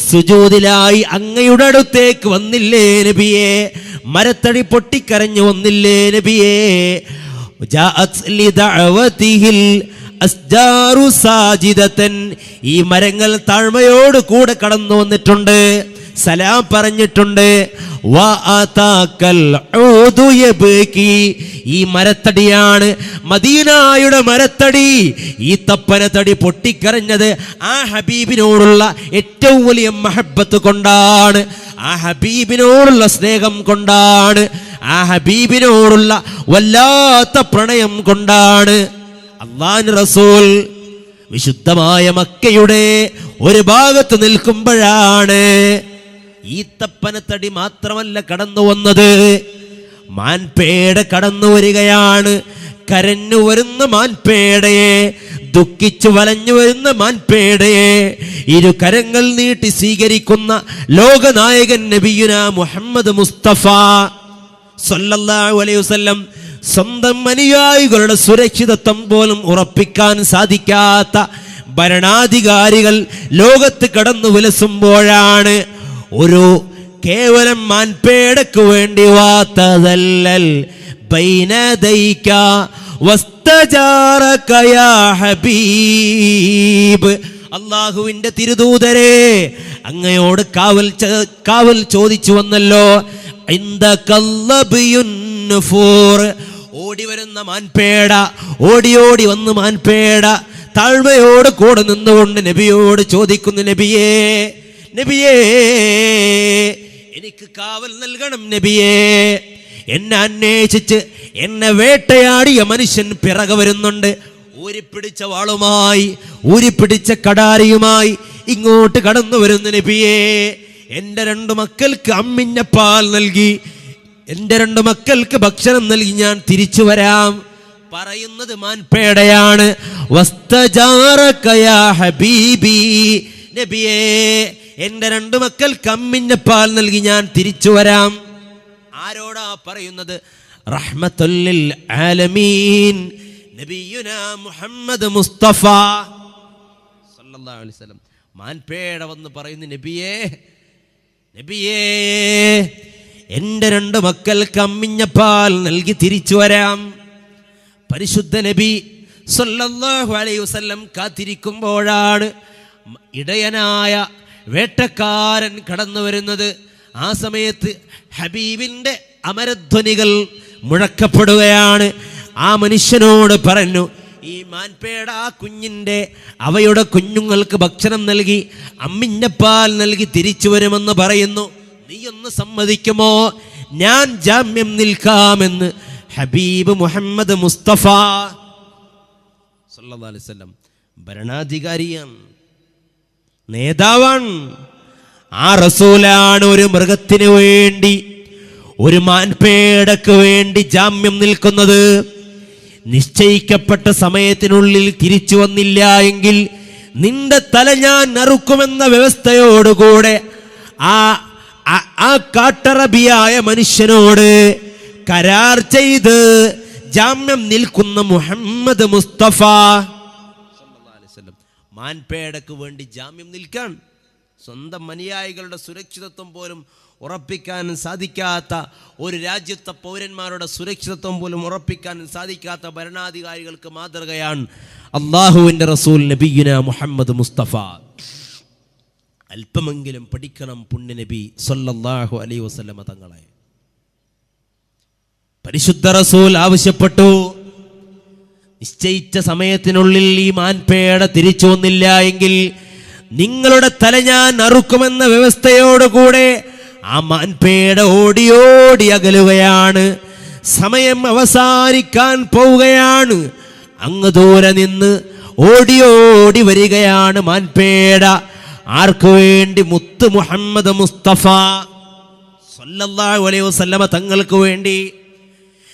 സുജൂദിലായി അങ്ങയുടെ അടുത്തേക്ക് വന്നില്ലേ നബിയേ? മരത്തടി പൊട്ടിക്കരഞ്ഞു വന്നില്ലേ നബിയേ? ജഅത് ലിദഅവതിൽ അസ്ജാറു സാജിദതൻ, ഈ മരങ്ങൾ താഴ്മയോട് കൂടെ കടന്നു വന്നിട്ടുണ്ട്, സലാം പറഞ്ഞിട്ടുണ്ട്. ഈ മരത്തടിയാണ്, മദീനായുടെ മരത്തടി. ഈ തപ്പന തടി പൊട്ടിക്കരഞ്ഞത് ആ ഹബീബിനോടുള്ള ഏറ്റവും വലിയ മഹബത്ത് കൊണ്ടാണ്, ആ ഹബീബിനോടുള്ള സ്നേഹം കൊണ്ടാണ്, ആ ഹബീബിനോടുള്ള വല്ലാത്ത പ്രണയം കൊണ്ടാണ്. അല്ലാഹു റസൂൽ വിശുദ്ധമായ മക്കയുടെ ഒരു ഭാഗത്ത് നിൽക്കുമ്പോഴാണ് ഈത്തപ്പനത്തടി മാത്രമല്ല കടന്നു വന്നത്, മാൻപേട കടന്നു വരികയാണ്. കരഞ്ഞു വരുന്ന മാൻപേടയെ, ദുഃഖിച്ചു വലഞ്ഞു വരുന്ന മാൻപേടയെ ഇരു കരങ്ങൾ നീട്ടി സ്വീകരിക്കുന്ന ലോകനായകൻ നബിയുനാ മുഹമ്മദ് മുസ്തഫ സല്ലല്ലാഹു അലൈഹി വസല്ലം. സ്വന്തം അനുയായികളുടെ സുരക്ഷിതത്വം പോലും ഉറപ്പിക്കാൻ സാധിക്കാത്ത ഭരണാധികാരികൾ ലോകത്ത് കടന്നു വിലസുമ്പോഴാണ് ഒരു കേവലം മാൻപേടക്ക് വേണ്ടി വാതദല്ലൽ ബൈനദൈക വസ്തജാറക യാ ഹബീബ്, അല്ലാഹുവിന്റെ തിരുദൂതരേ, അങ്ങയോട് കാവൽ ചോദിച്ചു വന്നല്ലോ. ഓടി വരുന്ന മാൻപേട, ഓടി വന്ന് മാൻപേട താഴ്മയോട് കൂടെ നിന്നുകൊണ്ട് നബിയോട് ചോദിക്കുന്നു, നബിയേ നബിയേ എനിക്ക് കാവൽ നൽകണം നബിയേ. എന്നെ അന്വേഷിച്ച് എന്നെ വേട്ടയാടിയ മനുഷ്യൻ പിറകെ വരുന്നുണ്ട്, ഊരിപ്പിടിച്ച വാളുമായി, ഊരിപ്പിടിച്ച കടാരിയുമായി ഇങ്ങോട്ട് കടന്നു വരുന്നു നബിയേ. എൻ്റെ 2 മക്കൾക്ക് അമ്മിഞ്ഞ പാൽ നൽകി, എൻ്റെ 2 മക്കൾക്ക് ഭക്ഷണം നൽകി ഞാൻ തിരിച്ചു വരാം. പറയുന്നത് മാൻപേടയാണ്. വസ്തജാറക യാ ഹബീബി, നബിയേ എൻ്റെ 2 മക്കൾക്ക് അമ്മിഞ്ഞ പാൽ നൽകി ഞാൻ തിരിച്ചു വരാം. ആരോടാ പറയുന്നത്? റഹ്മത്തുൽ ലിൽ ആലമീൻ നബിയുനാ മുഹമ്മദ് മുസ്തഫ സല്ലല്ലാഹു അലൈഹി വസല്ലം. മാൻപേട വന്ന് പറയുന്നു, നബിയേ നബിയേ എൻ്റെ 2 മക്കൾക്ക് അമ്മിഞ്ഞ പാൽ നൽകി തിരിച്ചു വരാം. പരിശുദ്ധ നബി സല്ലല്ലാഹു അലൈഹി വസല്ലം കാത്തിരിക്കുമ്പോഴാണ് ഇടയനായ വേട്ടക്കാരൻ കടന്നു വരുന്നത്. ആ സമയത്ത് ഹബീബിൻ്റെ അമരധ്വനികൾ മുഴക്കപ്പെടുകയാണ്. ആ മനുഷ്യനോട് പറഞ്ഞു, ഈ മാൻപേട ആ കുഞ്ഞിൻ്റെ അവയുടെ കുഞ്ഞുങ്ങൾക്ക് ഭക്ഷണം നൽകി അമ്മിഞ്ഞപ്പാൽ നൽകി തിരിച്ചു വരുമെന്ന് പറയുന്നു. നീ ഒന്ന് സമ്മതിക്കുമോ? ഞാൻ ജാമ്യം നിൽക്കാമെന്ന് ഹബീബ് മുഹമ്മദ് മുസ്തഫ സല്ലല്ലാഹു അലൈഹി വസല്ലം. ഭരണാധികാരിയാണ്, നേതാവാണ്. ആ റസൂലാണ് ഒരു മൃഗത്തിന് വേണ്ടി, ഒരു മാൻപേടക്ക് വേണ്ടി ജാമ്യം നിൽക്കുന്നത്. നിശ്ചയിക്കപ്പെട്ട സമയത്തിനുള്ളിൽ തിരിച്ചു വന്നില്ല എങ്കിൽ നിന്റെ തല ഞാൻ നറുക്കുമെന്ന വ്യവസ്ഥയോടുകൂടെ ആ കാട്ടറബിയായ മനുഷ്യനോട് കരാർ ചെയ്ത് ജാമ്യം നിൽക്കുന്ന മുഹമ്മദ് മുസ്തഫ സല്ലല്ലാഹു അലൈഹി വസല്ലം മാൻപേടക്ക് വേണ്ടി ജാമ്യം നിൽക്കാൻ, സ്വന്തം അനുയായികളുടെ സുരക്ഷിതത്വം പോലും ഉറപ്പിക്കാൻ സാധിക്കാത്ത ഒരു രാജ്യത്തെ പൗരന്മാരുടെ സുരക്ഷിതത്വം പോലും ഉറപ്പിക്കാൻ സാധിക്കാത്ത ഭരണാധികാരികൾക്ക് മാതൃകയാണ് അള്ളാഹുവിൻ്റെ റസൂൽ നബിയുനാ മുഹമ്മദ് മുസ്തഫ. അല്പമെങ്കിലും പഠിക്കണം പുണ്യ നബി സല്ലല്ലാഹു അലൈഹി വസല്ലമ തങ്ങളെ. പരിശുദ്ധ റസൂൽ ആവശ്യപ്പെട്ടു, നിശ്ചയിച്ച സമയത്തിനുള്ളിൽ ഈ മാൻപേട തിരിച്ചു വന്നില്ല എങ്കിൽ നിങ്ങളുടെ തല ഞാൻ അറുക്കുമെന്ന വ്യവസ്ഥയോടുകൂടെ ആ മാൻപേട ഓടി അകലുകയാണ്. സമയം അവസാനിക്കാൻ പോവുകയാണ്. അങ്ങ് ദൂരെ നിന്ന് ഓടി വരികയാണ് മാൻപേട. ആർക്കു വേണ്ടി? മുത്ത് മുഹമ്മദ് മുസ്തഫ സല്ലല്ലാഹു അലൈഹി വസല്ലമ തങ്ങൾക്ക് വേണ്ടി.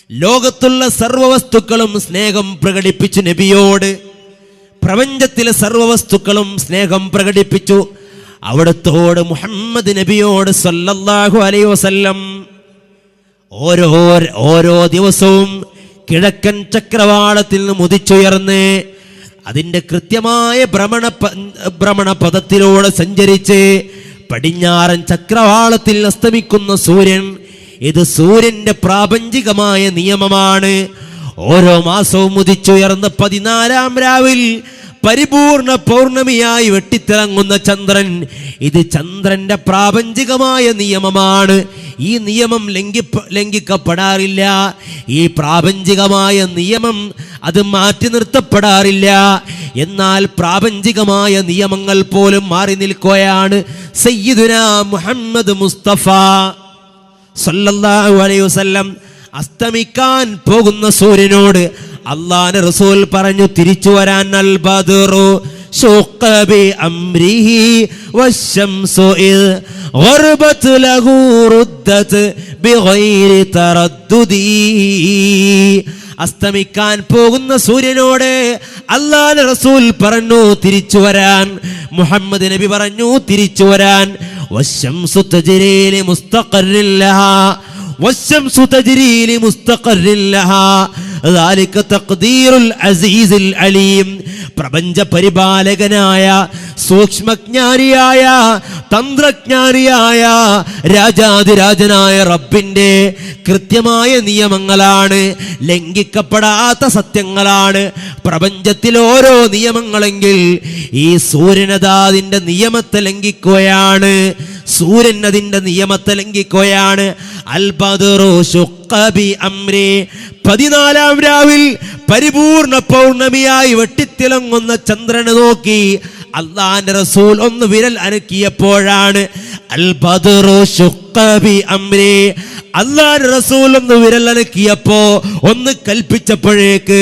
ലോകത്തുള്ള സർവ്വവസ്തുക്കളും സ്നേഹം പ്രകടിപ്പിച്ചു നബിയോട്. പ്രപഞ്ചത്തിലെ സർവ്വവസ്തുക്കളും സ്നേഹം പ്രകടിപ്പിച്ചു. അവിടുത്തോട് മുഹമ്മദ് നബിയോട് സല്ലല്ലാഹു അലൈഹി വസല്ലം ഓരോ ദിവസവും കിഴക്കൻ ചക്രവാളത്തിൽ നിന്ന് ഉദിച്ചുയർന്ന് അതിൻ്റെ കൃത്യമായ ഭ്രമണപഥത്തിലൂടെ സഞ്ചരിച്ച് പടിഞ്ഞാറൻ ചക്രവാളത്തിൽ അസ്തമിക്കുന്ന സൂര്യൻ, ഇത് സൂര്യന്റെ പ്രാപഞ്ചികമായ നിയമമാണ്. ഓരോ മാസവും ഉദിച്ചുയർന്ന് 14-ാം രാവിൽ പരിപൂർണ പൗർണമിയായി വെട്ടിത്തിളങ്ങുന്ന ചന്ദ്രൻ, ഇത് ചന്ദ്രന്റെ പ്രാപഞ്ചികമായ നിയമമാണ്. ഈ നിയമം ലംഘിക്കപ്പെടാറില്ല. ഈ പ്രാപഞ്ചികമായ നിയമം അത് മാറ്റി നിർത്തപ്പെടാറില്ല. എന്നാൽ പ്രാപഞ്ചികമായ നിയമങ്ങൾ പോലും മാറി നിൽക്കുകയാണ്. സയ്യിദുനാ മുഹമ്മദ് മുസ്തഫ സല്ലല്ലാഹു അലൈഹി വസല്ലം അസ്തമിക്കാൻ പോകുന്ന സൂര്യനോട് അല്ലാഹുവിന്റെ റസൂൽ പറഞ്ഞു തിരിച്ചു വരാൻ. അൽ ബദറു ശുഖ ബി അംരിഹി വശംസു ഇദ് ഗർബത് ലഹു റുദ്ദത് ബിഗൈരി തറദ്ദുദി. അസ്തമിക്കാൻ പോകുന്ന സൂര്യനോട് അല്ലാഹുവിന്റെ റസൂൽ പറഞ്ഞു തിരിച്ചു വരാൻ. മുഹമ്മദ് നബി പറഞ്ഞു തിരിച്ചു വരാൻ. വശംസു തജ്രി ലിമുസ്തഖറിൻ ലഹാ വശംസു തജ്രി ലിമുസ്തഖറിൻ ലഹാ ذلك تقدير العزيز العليم. പ്രപഞ്ച പരിപാലകനായ സൂക്ഷ്മജ്ഞാനിയായ തന്ത്രജ്ഞാനിയായ രാജാതിരാജനായ റബ്ബിന്റെ കൃത്യമായ നിയമങ്ങളാണ്, ലംഘിക്കപ്പെടാത്ത സത്യങ്ങളാണ് പ്രപഞ്ചത്തിൽ ഓരോ നിയമങ്ങളെങ്കിൽ ഈ സൂര്യനതാതിന്റെ നിയമത്തെ ലംഘിക്കുകയാണ്. സൂര്യൻ അതിന്റെ നിയമത്തെ ലംഘിക്കുകയാണ്. അൽ ബദറു ശുഖ ബി അംരി, 14-ാം രാവിൽ പരിപൂർണ പൗർണമിയായി വെട്ടിത്തിളങ്ങുന്ന ചന്ദ്രനെ നോക്കി അല്ലാഹുവിന്റെ റസൂൽ ഒന്ന് വിരൽ അനക്കിയപ്പോഴാണ് അൽ ബദറു ശുഖ ബി അംരി, അല്ലാഹുവിന്റെ റസൂൽ ഒന്ന് വിരൽ അനക്കിയപ്പോ ഒന്ന് കൽപ്പിച്ചപ്പോഴേക്ക്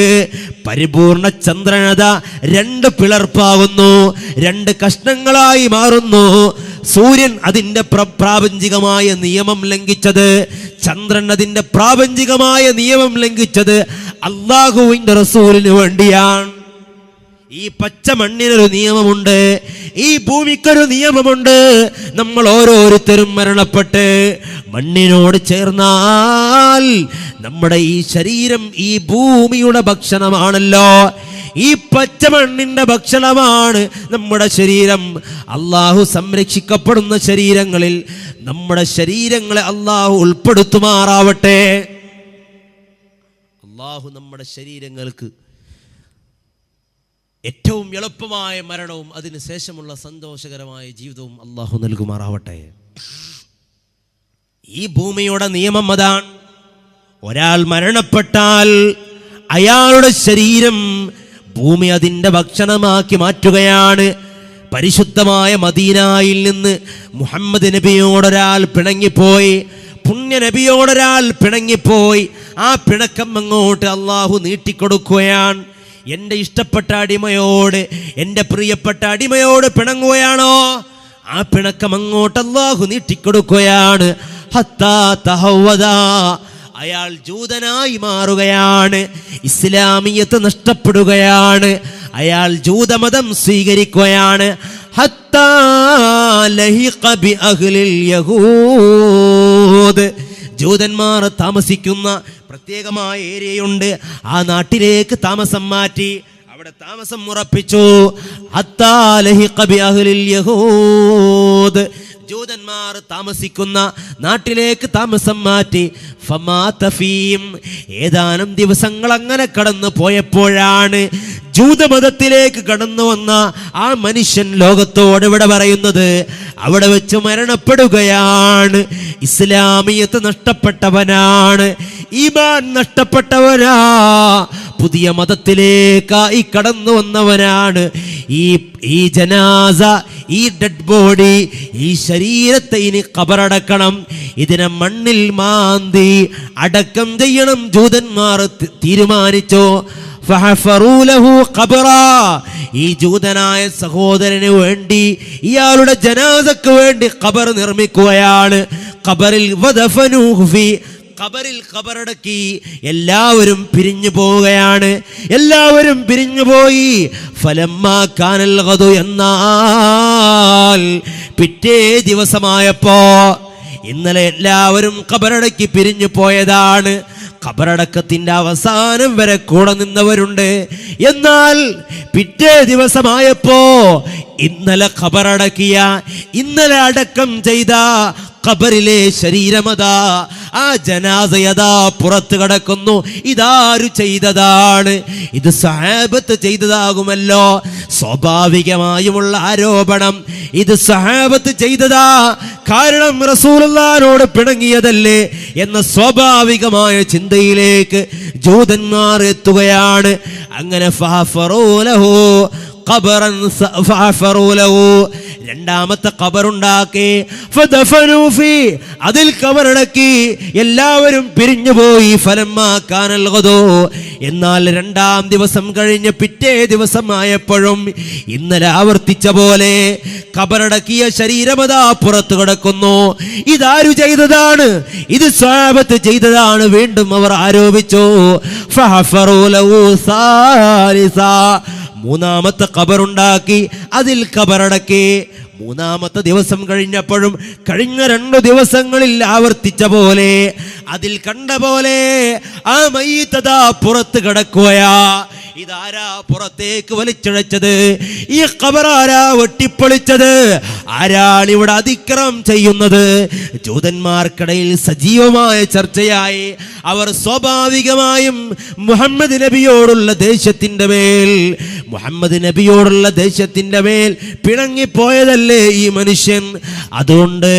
പരിപൂർണ ചന്ദ്രനത 2 പിളർപ്പാകുന്നു, 2 കഷ്ണങ്ങളായി മാറുന്നു. സൂര്യൻ അതിൻ്റെ പ്രാപഞ്ചികമായ നിയമം ലംഘിച്ചത്, ചന്ദ്രൻ അതിൻ്റെ പ്രാപഞ്ചികമായ നിയമം ലംഘിച്ചത് അല്ലാഹുവിൻ്റെ റസൂലിന് വേണ്ടിയാണ്. ഈ പച്ച മണ്ണിനൊരു നിയമമുണ്ട്, ഈ ഭൂമിക്കൊരു നിയമമുണ്ട്. നമ്മൾ ഓരോരുത്തരും മരണപ്പെട്ട് മണ്ണിനോട് ചേർന്നാൽ നമ്മുടെ ഈ ശരീരം ഈ ഭൂമിയുടെ ഭക്ഷണമാണല്ലോ. ഈ പച്ച മണ്ണിന്റെ ഭക്ഷണമാണ് നമ്മുടെ ശരീരം. അള്ളാഹു സംരക്ഷിക്കപ്പെടുന്ന ശരീരങ്ങളിൽ നമ്മുടെ ശരീരങ്ങളെ അള്ളാഹു ഉൾപ്പെടുത്തുമാറാവട്ടെ. അള്ളാഹു നമ്മുടെ ശരീരങ്ങൾക്ക് ഏറ്റവും എളുപ്പമായ മരണവും അതിനുശേഷമുള്ള സന്തോഷകരമായ ജീവിതവും അള്ളാഹു നൽകുമാറാവട്ടെ. ഈ ഭൂമിയുടെ നിയമം അതാണ്. ഒരാൾ മരണപ്പെട്ടാൽ അയാളുടെ ശരീരം ഭൂമി അതിൻ്റെ ഭക്ഷണമാക്കി മാറ്റുകയാണ്. പരിശുദ്ധമായ മദീനയിൽ നിന്ന് മുഹമ്മദ് നബിയോടൊരാൾ പിണങ്ങിപ്പോയി, പുണ്യ നബിയോടൊരാൾ പിണങ്ങിപ്പോയി. ആ പിണക്കം അങ്ങോട്ട് അള്ളാഹു നീട്ടിക്കൊടുക്കുകയാണ്. എൻ്റെ ഇഷ്ടപ്പെട്ട അടിമയോട്, എൻ്റെ പ്രിയപ്പെട്ട അടിമയോട് പിണങ്ങുകയാണോ? ആ പിണക്കം അങ്ങോട്ട് അള്ളാഹു നീട്ടിക്കൊടുക്കുകയാണ്. ഹത്താ തഹവ്വദാ, അയാൾ ജൂതനായി മാറുകയാണ്. ഇസ്ലാമിയത്ത് നഷ്ടപ്പെടുകയാണ്. അയാൾ ജൂതമതം സ്വീകരിക്കുകയാണ്. ഹത്താ ലഹിഖ ബി അഹ്ലിൽ യഹൂദ്, ജൂതന്മാർ താമസിക്കുന്ന പ്രത്യേകമായ ഏരിയയുണ്ട്. ആ നാട്ടിലേക്ക് താമസം മാറ്റി, അവിടെ താമസം ഉറപ്പിച്ചു. ഹത്താ ലഹിഖ ബി അഹ്ലിൽ യഹൂദ്, ജൂതന്മാർ താമസിക്കുന്ന നാട്ടിലേക്ക് താമസം മാറ്റി. ഫമാത ഫീം, ഏതാനും ദിവസങ്ങൾ അങ്ങനെ കടന്നു പോയപ്പോഴാണ് ജൂതമതത്തിലേക്ക് കടന്നു വന്ന ആ മനുഷ്യൻ ലോകത്തോട് ഇവിടെ പറയുന്നത് അവിടെ വെച്ച് മരണപ്പെടുകയാണ്. ഇസ്ലാമിയത്ത് നഷ്ടപ്പെട്ടവനാണ്, ഈമാൻ നഷ്ടപ്പെട്ടവനാ, പുതിയ മതത്തിലേക്കായി കടന്നു വന്നവനാണ്. ഈ ജനാസ, ഈ ഡെഡ് ബോഡി, ഈ ശരീരത്തെ ഇനി ഖബറടക്കണം, ഇതിനെ മണ്ണിൽ മാന്തി അടക്കം ചെയ്യണം. ജൂതന്മാർ തീരുമാനിച്ചു. ഈ ജൂതനായ സഹോദരന് വേണ്ടി, ഇയാളുടെ ജനാസക്ക് വേണ്ടി ഖബർ നിർമ്മിക്കുകയാണ്. ഖബറിൽ ഖബറിൽ ഖബറടക്കി എല്ലാവരും പിരിഞ്ഞു പോവുകയാണ്. എല്ലാവരും പിരിഞ്ഞു പോയി. ഫലമ്മാ കാനൽ ഗദു, എന്നാൽ പിറ്റേ ദിവസമായപ്പോ, ഇന്നലെ എല്ലാവരും ഖബറടക്കി പിരിഞ്ഞു പോയതാണ്. ഖബറടക്കത്തിന്റെ അവസാനം വരെ കൂടെ നിന്നവരുണ്ട്. എന്നാൽ പിറ്റേ ദിവസമായപ്പോ ഇന്നലെ ഖബറടക്കിയ, ഇന്നലെ അടക്കം ചെയ്ത ഖബറിലെ ശരീരമതാ, ആ ജനാസയതാ പുറത്ത് കിടക്കുന്നു. ഇതാരു ചെയ്തതാണ്? ഇത് സഹാബത്ത് ചെയ്തതാകുമല്ലോ. സ്വാഭാവികമായുമുള്ള ആരോപണം, ഇത് സഹാബത്ത് ചെയ്തതാ. കാരണം റസൂലുള്ളാഹിനോട് പിണങ്ങിയതല്ലേ എന്ന സ്വാഭാവികമായ ചിന്തയിലേക്ക് ജൂതന്മാർ എത്തുകയാണ്. അങ്ങനെ രണ്ടാമത്തെ ഖബറുണ്ടാക്കി, അതിൽ ഖബറടക്കി. എല്ലാവരും പിരിഞ്ഞുപോയി. ഫലമ്മാ കാനൽ ഗദു, എന്നാൽ രണ്ടാം ദിവസം കഴിഞ്ഞ് പിറ്റേ ദിവസമായപ്പോഴും ഇന്നലെ ആവർത്തിച്ച പോലെ ഖബറടക്കിയ ശരീരമതാ പുറത്തു കിടക്കുന്നു. ഇതാരു ചെയ്തതാണ്? ഇത് സ്വഹാബത്ത് ചെയ്തതാണ്. വീണ്ടും അവർ ആരോപിച്ചു. മൂന്നാമത്തെ ഖബറുണ്ടാക്കി, അതിൽ ഖബറടക്കി. മൂന്നാമത്തെ ദിവസം കഴിഞ്ഞപ്പോഴും കഴിഞ്ഞ 2 ദിവസങ്ങളിൽ ആവർത്തിച്ച പോലെ, അതിൽ കണ്ട പോലെ ആ മയ്യിത്തതാ പുറത്ത് കിടക്കുകയാ. ഇതാരാ പുറത്തേക്ക് വലിച്ചിഴച്ചത്? ഈ ഖബറാരാ വെട്ടിപ്പൊളിച്ചത്? ആരാണ് ഇവിടെ അതിക്രമം ചെയ്യുന്നത്? ജൂതന്മാർക്കിടയിൽ സജീവമായ ചർച്ചയായി. അവർ സ്വാഭാവികമായും മുഹമ്മദ് നബിയോടുള്ള ദേഷ്യത്തിന്റെ മേൽ പിണങ്ങിപ്പോയതല്ലേ ഈ മനുഷ്യൻ. അതുകൊണ്ട്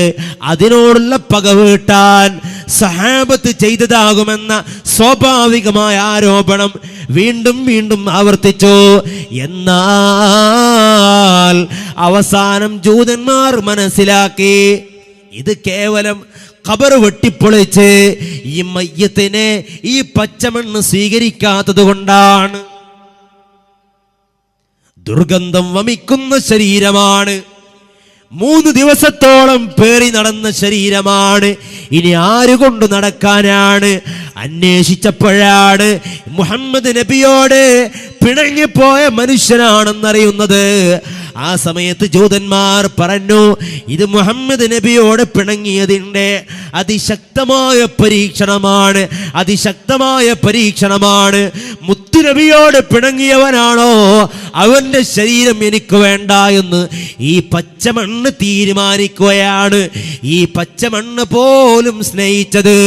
അതിനോടുള്ള പക വീട്ടാൻ സഹാബത്ത് ചെയ്തതാകുമെന്ന സ്വാഭാവികമായ ആരോപണം വീണ്ടും വീണ്ടും ആവർത്തിച്ചു. എന്നാൽ അവസാനം ജൂതന്മാർ മനസ്സിലാക്കി, ഇത് കേവലം ഖബർ വെട്ടിപ്പൊളിച്ച് ഈ മയ്യത്തിനെ, ഈ പച്ചമണ്ണ് സ്വീകരിക്കാത്തത് കൊണ്ടാണ്. ദുർഗന്ധം വമിക്കുന്ന ശരീരമാണ്. 3 ദിവസത്തോളം പേറി നടന്ന ശരീരമാണ്. ഇനി ആരുകൊണ്ട് നടക്കാനാണ്? അന്വേഷിച്ചപ്പോഴാണ് മുഹമ്മദ് നബിയോട് പിണങ്ങിപ്പോയ മനുഷ്യനാണെന്നറിയുന്നത്. ആ സമയത്ത് ജൂതന്മാർ പറഞ്ഞു, ഇത് മുഹമ്മദ് നബിയോട് പിണങ്ങിയതിൻ്റെ അതിശക്തമായ പരീക്ഷണമാണ്. മുത്തുനബിയോട് പിണങ്ങിയവനാണോ അവന്റെ ശരീരം എനിക്ക് വേണ്ട എന്ന് ഈ പച്ചമണ്ണ് തീരുമാനിക്കുകയാണ്. ഈ പച്ചമണ്ണ് പോലും സ്നേഹിച്ചത്,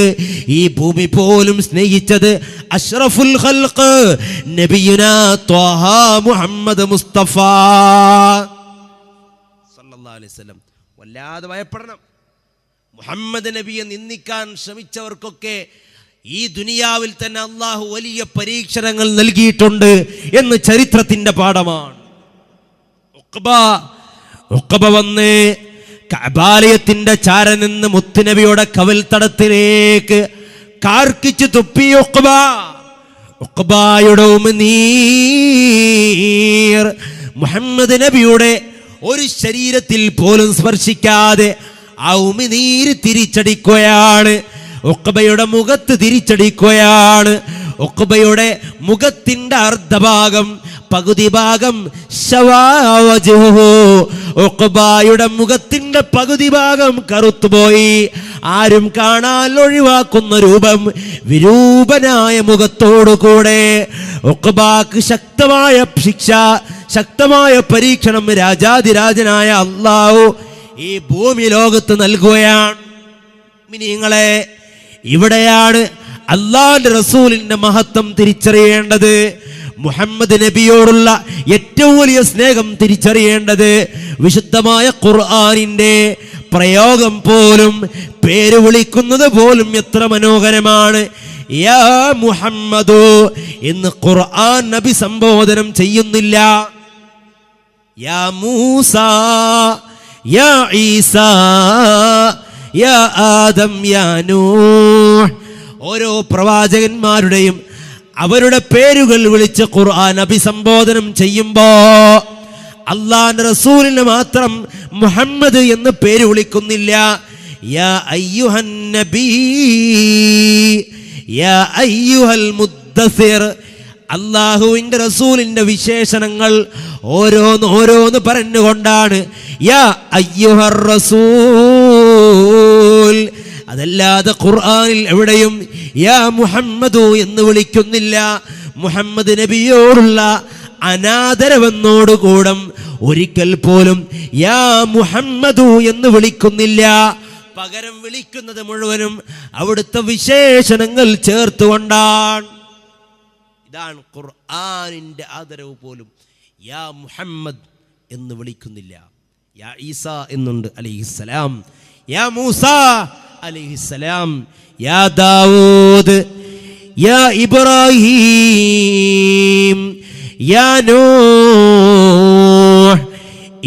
ഈ ഭൂമി പോലും സ്നേഹിച്ചത് അഷ്റഫുൽ ഖൽഖ് നബിയുനാ ത്വാഹ മുഹമ്മദ് മുസ്തഫ സല്ലല്ലാഹു അലൈഹി വസല്ലം. വല്ലാതെ ഭയപ്പെടണം. മുഹമ്മദ് നബിയെ നിന്ദിക്കാൻ ശ്രമിച്ചവർക്കൊക്കെ ഈ ദുനിയാവിൽ തന്നെ അള്ളാഹു വലിയ പരീക്ഷണങ്ങൾ നൽകിയിട്ടുണ്ട് എന്ന് ചരിത്രത്തിന്റെ പാഠമാണ്. ഉഖബ വന്ന് കഅബാലയത്തിന്റെ ചാര നിന്ന് മുത്തുനബിയുടെ കവൽ തടത്തിലേക്ക് കാർക്കിച്ചു തുപ്പി. ഉഖബയുടെ ഉമിനീർ മുഹമ്മദ് നബിയുടെ ഒരു ശരീരത്തിൽ പോലും സ്പർശിക്കാതെ ആ ഉമിനീര് തിരിച്ചടിക്കുകയാണ്. ഉഖബയുടെ മുഖത്ത് തിരിച്ചടിക്കുകയാണ്. ഉഖബയുടെ മുഖത്തിന്റെ അർദ്ധഭാഗം, പകുതി ഭാഗം ഉഖബയുടെ മുഖത്തിന്റെ പകുതി ഭാഗം കറുത്തുപോയി. ആരും കാണാൻ ഒഴിവാക്കുന്ന രൂപം, വിരൂപനായ മുഖത്തോടുകൂടെ ഉഖബാക്ക് ശക്തമായ ശിക്ഷ, ശക്തമായ പരീക്ഷണം രാജാതിരാജനായ അല്ലാഹു ഈ ഭൂമി ലോകത്ത് നൽകുകയാണ്. നിങ്ങളെ ഇവിടെയാണ് അല്ലാഹുവിന്റെ റസൂലിന്റെ മഹത്വം തിരിച്ചറിയേണ്ടത്. മുഹമ്മദ് നബിയോടുള്ള ഏറ്റവും വലിയ സ്നേഹം തിരിച്ചറിയേണ്ടത്. വിശുദ്ധമായ ഖുർആനിന്റെ പ്രയോഗം പോലും, പേര് വിളിക്കുന്നത് പോലും എത്ര മനോഹരമാണ്. യാ മുഹമ്മദു എന്ന് ഖുർആൻ നബി സംബോധനം ചെയ്യുന്നില്ല. യാ മൂസ, യാ ഈസ, യാ ആദം, യാ നൂഹ്. ഓരോ പ്രവാചകന്മാരുടെയും അവരുടെ പേരുകൾ വിളിച്ച് ഖുർആൻ അഭിസംബോധനം ചെയ്യുമ്പോ അല്ലാഹുവിന്റെ റസൂലിനെ മാത്രം മുഹമ്മദ് എന്ന് പേര് വിളിക്കുന്നില്ല. യാ അയ്യുഹൻ നബി യാ അയ്യുഹൽ മുദ്ദസിർ. അല്ലാഹുവിൻ്റെ റസൂലിൻ്റെ വിശേഷണങ്ങൾ ഓരോന്ന് പറഞ്ഞുകൊണ്ടാണ് യാ അയ്യുഹർ റസൂൽ. അതല്ലാതെ ഖുർആനിൽ എവിടെയും യാ മുഹമ്മദു എന്ന് വിളിക്കുന്നില്ല. മുഹമ്മദ് നബിയോടുള്ള അനാദരവെന്നോടുകൂടം ഒരിക്കൽ പോലും യാ മുഹമ്മദു എന്ന് വിളിക്കുന്നില്ല. പകരം വിളിക്കുന്നത് മുഴുവനും അവിടുത്തെ വിശേഷണങ്ങൾ ചേർത്തുകൊണ്ടാണ്. ഇതാണ് ഖുർആനിൻ്റെ ആദരവ് പോലും. യാ മുഹമ്മദ് എന്ന് വിളിക്കുന്നില്ല. യാ ഈസ എന്നുണ്ട് അലൈഹിസ്സലാം, യാ മൂസ അലൈഹിസ്സലാം, യാ ദാവൂദ്, യാ ഇബ്രാഹിം, യാ നൂഹ്.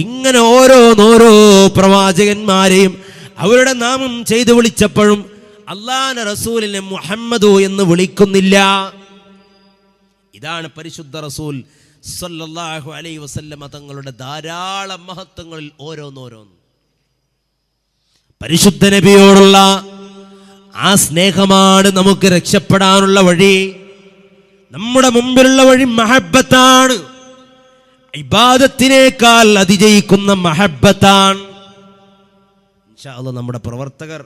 ഇങ്ങനെ ഓരോന്നോരോ പ്രവാചകന്മാരെയും അവരുടെ നാമം ചെയ്ത് വിളിച്ചപ്പോഴും അല്ലാഹുവിന്റെ റസൂലിനെ മുഹമ്മദു എന്ന് വിളിക്കുന്നില്ല. ഇതാണ് പരിശുദ്ധ റസൂൽ സല്ലല്ലാഹു അലൈഹി വസല്ലമ തങ്ങളുടെ ധാരാളം മഹത്വങ്ങളിൽ ഓരോന്നോരോന്ന്. പരിശുദ്ധ നബിയോടുള്ള ആ സ്നേഹമാണ് നമുക്ക് രക്ഷപ്പെടാനുള്ള വഴി. നമ്മുടെ മുമ്പിലുള്ള വഴി മഹബ്ബത്താണ്. ഇബാദത്തിനേക്കാൾ അതിജയിക്കുന്ന മഹബ്ബത്താണ്. ഇൻഷാ അല്ലാഹ് നമ്മുടെ പ്രവർത്തകർ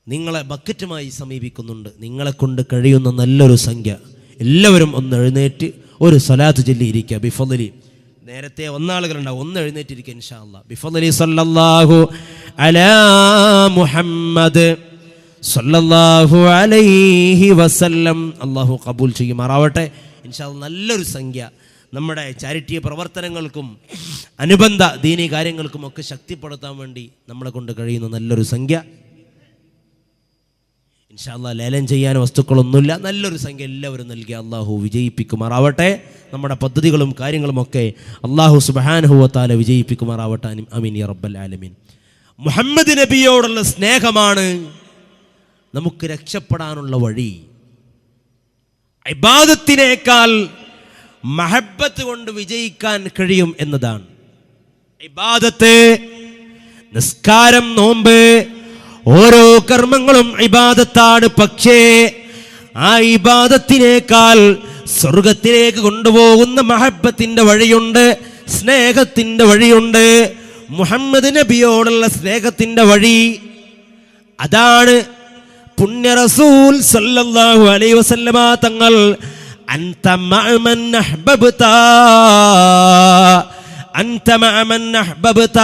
നിങ്ങളെ ബക്കറ്റുമായി സമീപിക്കുന്നുണ്ട്. നിങ്ങളെ കൊണ്ട് കഴിയുന്ന നല്ലൊരു സംഖ്യ എല്ലാവരും ഒന്ന് എഴുന്നേറ്റ് ഒരു സ്വലാത്ത് ചൊല്ലിയിരിക്കുക. ബിഫദ്ലി നേരത്തെ ഒന്നാളുകളുണ്ടാവും, ഒന്ന് എഴുന്നേറ്റിരിക്കുക ഇൻഷാ അല്ലാഹ്. ബിഫദ്ലി സല്ലല്ലാഹു അലാ മുഹമ്മദ് സല്ലല്ലാഹു അലൈഹി വസല്ലം. അല്ലാഹു ഖബൂൽ ചെയ്യുമാറാവട്ടെ ഇൻഷാ അല്ലാഹ്. നല്ലൊരു സംഖ്യ നമ്മുടെ ചാരിറ്റി പ്രവർത്തനങ്ങൾക്കും അനുബന്ധ ദീനീ കാര്യങ്ങൾക്കും ഒക്കെ ശക്തിപ്പെടുത്താൻ വേണ്ടി നമ്മളെ കൊണ്ട് കഴിയുന്ന നല്ലൊരു സംഖ്യ ഇൻഷാ അല്ലാഹ്. ലേലം ചെയ്യാൻ വസ്തുക്കളൊന്നുമില്ല, നല്ലൊരു സംഖ്യ എല്ലാവരും നൽകി അള്ളാഹു വിജയിപ്പിക്കുമാറാവട്ടെ. നമ്മുടെ പദ്ധതികളും കാര്യങ്ങളുമൊക്കെ അള്ളാഹു സുബ്ഹാനഹു വ തആല വിജയിപ്പിക്കുമാറാവട്ടെ. ആമീൻ യാ റബ്ബൽ ആലമീൻ. മുഹമ്മദ് നബിയോടുള്ള സ്നേഹമാണ് നമുക്ക് രക്ഷപ്പെടാനുള്ള വഴി. ഇബാദത്തിനേക്കാൾ മഹബ്ബത്ത് കൊണ്ട് വിജയിക്കാൻ കഴിയും എന്നതാണ്. ഇബാദത്ത്, നിസ്കാരം, നോമ്പ്, ഓരോ കർമ്മങ്ങളും ഇബാദത്താണ്. പക്ഷേ ആ ഇബാദത്തിനേക്കാൾ സ്വർഗത്തിലേക്ക് കൊണ്ടുപോകുന്ന മഹബ്ബത്തിന്റെ വഴിയുണ്ട്, സ്നേഹത്തിന്റെ വഴിയുണ്ട്. മുഹമ്മദ് നബിയോടുള്ള സ്നേഹത്തിന്റെ വഴി അതാണ് പുണ്യ റസൂൽ സല്ലല്ലാഹു അലൈഹി വസല്ലമ തങ്ങൾ അൻത മഅമൻ അഹ്ബബ്ത അൻത മഅമൻ അഹ്ബബ്ത.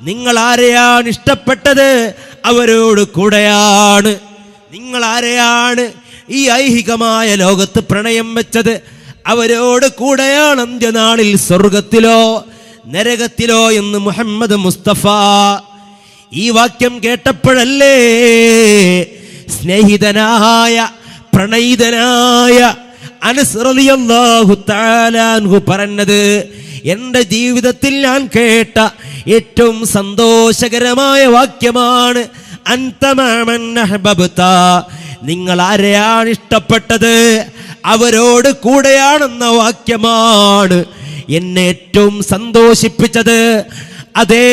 നിങ്ങൾ ആരെയാണ് ഇഷ്ടപ്പെട്ടത് അവരോട് കൂടെയാണ്. നിങ്ങൾ ആരെയാണ് ഈ ഐഹികമായ ലോകത്ത് പ്രണയം വെച്ചത് അവരോട് കൂടെയാണ് അന്ത്യനാളിൽ സ്വർഗത്തിലോ നരകത്തിലോ എന്ന് മുഹമ്മദ് മുസ്തഫ. ഈ വാക്യം കേട്ടപ്പോഴല്ലേ സ്നേഹിതനായ പ്രണയിതനായ അനസ് റളിയല്ലാഹു തആല അൻഹു പറഞ്ഞത്, എൻ്റെ ജീവിതത്തിൽ ഞാൻ കേട്ട ഏറ്റവും സന്തോഷകരമായ വാക്യമാണ് അൻത മഅമൻ അഹ്ബബ്ത. നിങ്ങൾ ആരെയാണ് ഇഷ്ടപ്പെട്ടത് അവരോട് കൂടെയാണെന്ന വാക്യമാണ് എന്നെ ഏറ്റവും സന്തോഷിപ്പിച്ചത്. അതേ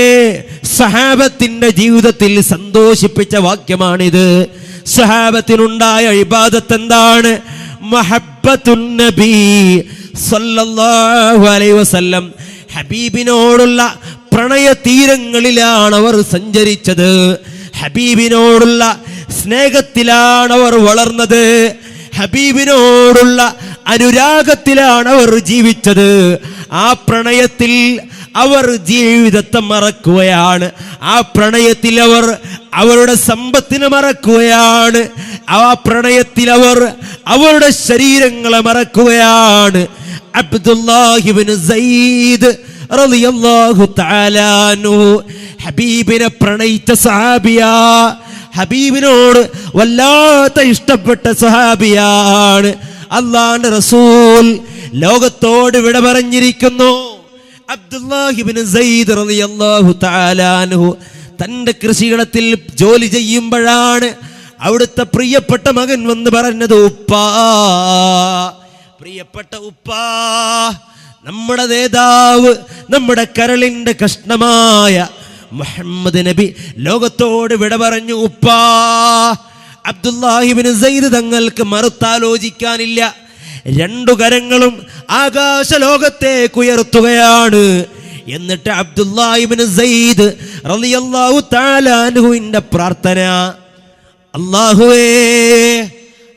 സഹാബത്തിന്റെ ജീവിതത്തിൽ സന്തോഷിപ്പിച്ച വാക്യമാണിത്. സഹാബത്തിനുണ്ടായ ഇബാദത്ത് എന്താണ്? മഹബ്ബത്തുൻ നബി സല്ലല്ലാഹു അലൈഹി വസല്ലം. ഹബീബിനോടുള്ള പ്രണയ തീരങ്ങളിലാണ് അവർ സഞ്ചരിച്ചത്. ഹബീബിനോടുള്ള സ്നേഹത്തിലാണ് അവർ വളർന്നത്. ഹബീബിനോടുള്ള അനുരാഗത്തിലാണ് അവർ ജീവിച്ചത്. ആ പ്രണയത്തിൽ അവർ ജീവിതത്തെ മറക്കുകയാണ്. ആ പ്രണയത്തിൽ അവർ അവരുടെ സമ്പത്തിനെ മറക്കുകയാണ്. ആ പ്രണയത്തിൽ അവർ അവരുടെ ശരീരങ്ങളെ മറക്കുകയാണ്. അബ്ദുല്ലാഹി ഇബ്നു സയ്യിദ് റളിയല്ലാഹു തആല അൻഹു ഹബീബിനെ പ്രണയിച്ച സഹാബിയാ. ഹബീബിനോട് വല്ലാത്ത ഇഷ്ടപ്പെട്ട സഹാബിയാണ്. അല്ലാഹുവിന്റെ റസൂൽ ലോകത്തോട് വിട പറഞ്ഞിരിക്കുന്നു. അബ്ദുല്ലാഹി ഇബ്നു സയ്യിദ് റളിയല്ലാഹു തആല അൻഹു തന്റെ കൃഷിയിടത്തിൽ ജോലി ചെയ്യുമ്പോഴാണ് അവിടുത്തെ പ്രിയപ്പെട്ട മകൻ വന്ന് പറഞ്ഞത്, ഉപ്പാ, പ്രിയപ്പെട്ട ഉപ്പാ, നമ്മുടെ നേതാവ്, നമ്മുടെ കരളിന്റെ കഷ്ണമായ മുഹമ്മദ് നബി ലോകത്തോട് വിട പറഞ്ഞു. ഉപ്പാ അബ്ദുല്ലാഹിബ്നു സയ്യിദ് തങ്ങൾക്ക് മറുത്താലോചിക്കാനില്ല. രണ്ടു കരങ്ങളും ആകാശലോകത്തേക്ക് ഉയർത്തുകയാണ്. എന്നിട്ട് അബ്ദുല്ലാഹിബ്നു സയ്യിദ് റളിയല്ലാഹു തആല അൻഹുവിന്റെ പ്രാർത്ഥന, അല്ലാഹുവേ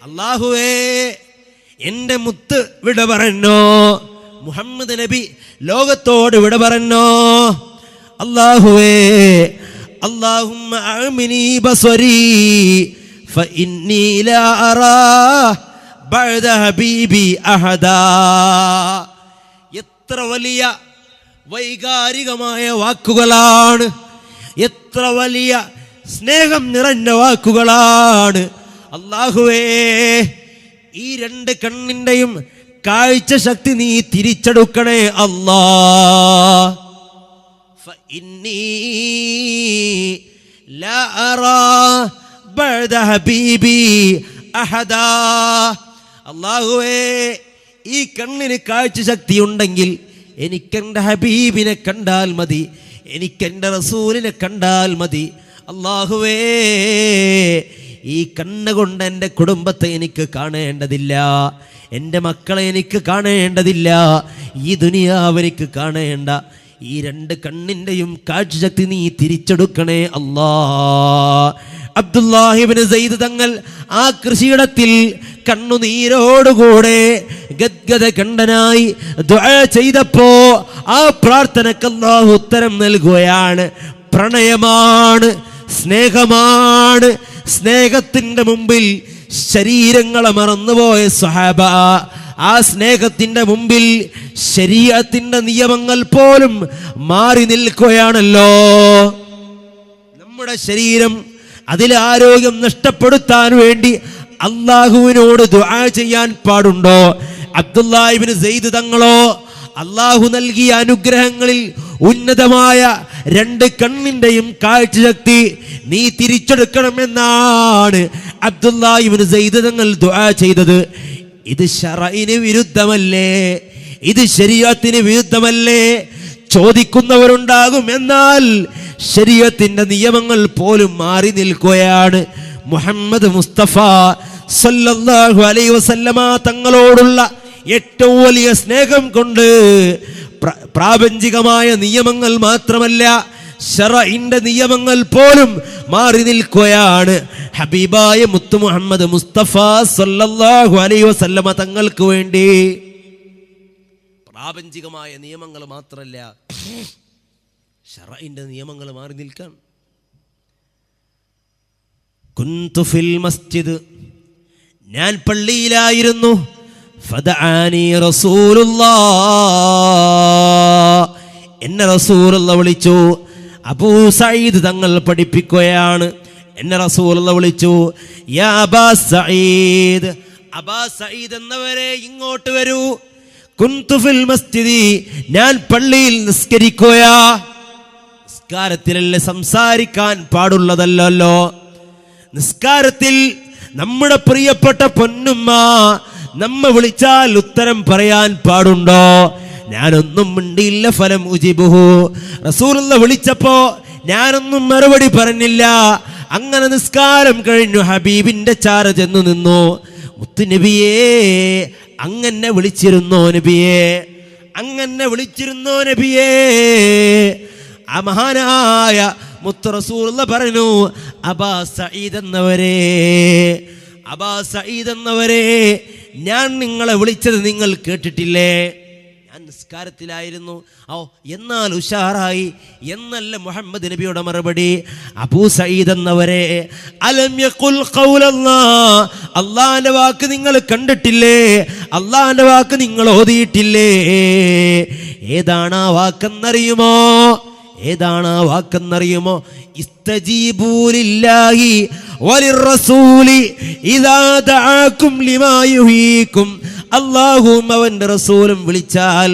അല്ലാഹുവേ എൻ്റെ മുത്ത് വിട പറഞ്ഞോ, മുഹമ്മദ് നബി ലോകത്തോട് വിട പറഞ്ഞോ. അല്ലാഹുവേ അല്ലാഹുമ്മ അഅ്മിനി ബസ്വരി ഫഇന്നി ലാ അറാ ബഅദ ഹബീബി അഹദാ. എത്ര വലിയ വൈകാരികമായ വാക്കുകളാണ്, എത്ര വലിയ സ്നേഹം നിറഞ്ഞ വാക്കുകളാണ്. അല്ലാഹുവേ ഈ രണ്ട് കണ്ണിൻ്റെയും കാഴ്ച ശക്തി നീ തിരിച്ചെടുക്കണേ അല്ലാ. ഫഇന്നീ ലാ അറാ ബഅദ ഹബീബി അഹദാ. അല്ലാഹുവേ ഈ കണ്ണിന് കാഴ്ച ശക്തി ഉണ്ടെങ്കിൽ എനിക്കെൻ്റെ ഹബീബിനെ കണ്ടാൽ മതി, എനിക്കെൻ്റെ റസൂലിനെ കണ്ടാൽ മതി. അല്ലാഹുവേ ഈ കണ്ണുകൊണ്ട് എൻ്റെ കുടുംബത്തെ എനിക്ക് കാണേണ്ടതില്ല, എൻ്റെ മക്കളെ എനിക്ക് കാണേണ്ടതില്ല, ഈ ദുനിയാവ് എനിക്ക് കാണേണ്ട. ഈ രണ്ട് കണ്ണിൻ്റെയും കാഴ്ചശക്തി നീ തിരിച്ചെടുക്കണേ അല്ലാ. അബ്ദുല്ലാഹിബ്നു സയ്യിദ് തങ്ങൾ ആ കൃഷിയിടത്തിൽ കണ്ണുനീരോടുകൂടെ ഗദ്ഗദ കണ്ഠനായി ദുആ ചെയ്തപ്പോ ആ പ്രാർത്ഥനക്ക് അല്ലാഹു ഉത്തരം നൽകുകയാണ്. പ്രണയമാണ്, സ്നേഹമാണ്. സ്നേഹത്തിന്റെ മുമ്പിൽ ശരീരങ്ങളെ മറന്നുപോയ സ്വഹാബ, ആ സ്നേഹത്തിന്റെ മുമ്പിൽ ശരീഅത്തിന്റെ നിയമങ്ങൾ പോലും മാറി നിൽക്കുകയാണല്ലോ. നമ്മുടെ ശരീരം, അതിലെ ആരോഗ്യം നഷ്ടപ്പെടുത്താൻ വേണ്ടി അള്ളാഹുവിനോട് ദുആ ചെയ്യാൻ പാടുണ്ടോ? അബ്ദുല്ലാഹിബ്നു സയ്യിദ് തങ്ങളോ അള്ളാഹു നൽകിയ അനുഗ്രഹങ്ങളിൽ ഉന്നതമായ രണ്ട് കണ്ണിൻ്റെയും കാഴ്ചശക്തി നീ തിരിച്ചെടുക്കണമെന്നാണ് അബ്ദുല്ലാഹിബ്നു സയ്യിദ് തങ്ങൾ ദുആ ചെയ്തത്. ഇത് ശറഇന് വിരുദ്ധമല്ലേ? ഇത് ശരീഅത്തിന് വിരുദ്ധമല്ലേ? ചോദിക്കുന്നവരുണ്ടാകും. എന്നാൽ ശരീഅത്തിന്റെ നിയമങ്ങൾ പോലും മാറി നിൽക്കുകയാണ്. മുഹമ്മദ് മുസ്തഫ സല്ലല്ലാഹു അലൈഹി വസല്ലമ തങ്ങളോടുള്ള ഏറ്റവും വലിയ സ്നേഹം കൊണ്ട് പ്രാപഞ്ചികമായ നിയമങ്ങൾ മാത്രമല്ല, ശറഇന്റെ നിയമങ്ങൾ പോലും മാറി നിൽക്കുകയാണ്. ഹബീബായ മുത്തു മുഹമ്മദ് മുസ്തഫ സല്ലല്ലാഹു അലൈഹി വസല്ലമ തങ്ങൾക്ക് വേണ്ടി പ്രാപഞ്ചികമായ നിയമങ്ങൾ മാത്രമല്ല, ശറഇന്റെ നിയമങ്ങൾ മാറി നിൽക്കാൻ. കുന്തു ഫിൽ മസ്ജിദ്, ഞാൻ പള്ളിയിലായിരുന്നു. ഫദആനി റസൂലുള്ളാഹ്, എന്നെ റസൂലുള്ളാഹ് വിളിച്ചു. അബൂ സഈദ് തങ്ങൾ പഠിപ്പിക്കുകയാണ്. എന്നെ റസൂലുള്ളാഹ് വിളിച്ചു. യാ അബാ സഈദ്, അബാ സഈദ് എന്നവരെ ഇങ്ങോട്ട് വരൂ. കുന്തു ഫിൽ മസ്ജിദി, ഞാൻ പള്ളിയിൽ നിസ്കരിക്കുകയാ. നിസ്കാരത്തിലല്ലേ സംസാരിക്കാൻ പാടുള്ളതല്ലോ. നിസ്കാരത്തിൽ നമ്മുടെ പ്രിയപ്പെട്ട പൊന്നുമ്മ നമ്മ വിളിച്ചാൽ ഉത്തരം പറയാൻ പാടുണ്ടോ? ഞാനൊന്നും മിണ്ടിയില്ല. ഫലം ഉജിബുഹു, റസൂലുള്ളാഹ് വിളിച്ചപ്പോ ഞാനൊന്നും മറുപടി പറഞ്ഞില്ല. അങ്ങനെ നിസ്കാരം കഴിഞ്ഞു. ഹബീബിന്റെ ചാര ചെന്നു നിന്നു. മുത്തു നബിയേ, അങ്ങനെ വിളിച്ചിരുന്നോ നബിയേ? അങ്ങനെ വിളിച്ചിരുന്നോ നബിയേ? ആ മഹാനായ മുത്ത് റസൂലുള്ളാഹ് പറഞ്ഞു, അബാ സഈദ് എന്നവരെ, അബാ സഈദ് എന്നവരെ, ഞാൻ നിങ്ങളെ വിളിച്ചത് നിങ്ങൾ കേട്ടിട്ടില്ലേ? ഞാൻ നിസ്കാരത്തിലായിരുന്നു. ഓ, എന്നാൽ ഉഷാറായി എന്നല്ല മുഹമ്മദ് നബിയുടെ മറുപടി. അബൂ സഈദ് എന്നവരെ, അലം യഖുൽ ഖൗലല്ലാഹ്, അല്ലാഹുവിന്റെ വാക്ക് നിങ്ങൾ കണ്ടിട്ടില്ലേ? അല്ലാഹുവിന്റെ വാക്ക് നിങ്ങൾ ഓതിയിട്ടില്ലേ? ഏതാണ് ആ വാക്കെന്നറിയുമോ? ഏതാണ് ആ വാക്കെന്നറിയുമോ? ഇസ്തജീബൂ ലില്ലാഹി വലിർറസൂലി ഇദാ ദഅാകും ലിമാ യുഹീകും. അല്ലാഹുവും അവന്റെ റസൂലും വിളിച്ചാൽ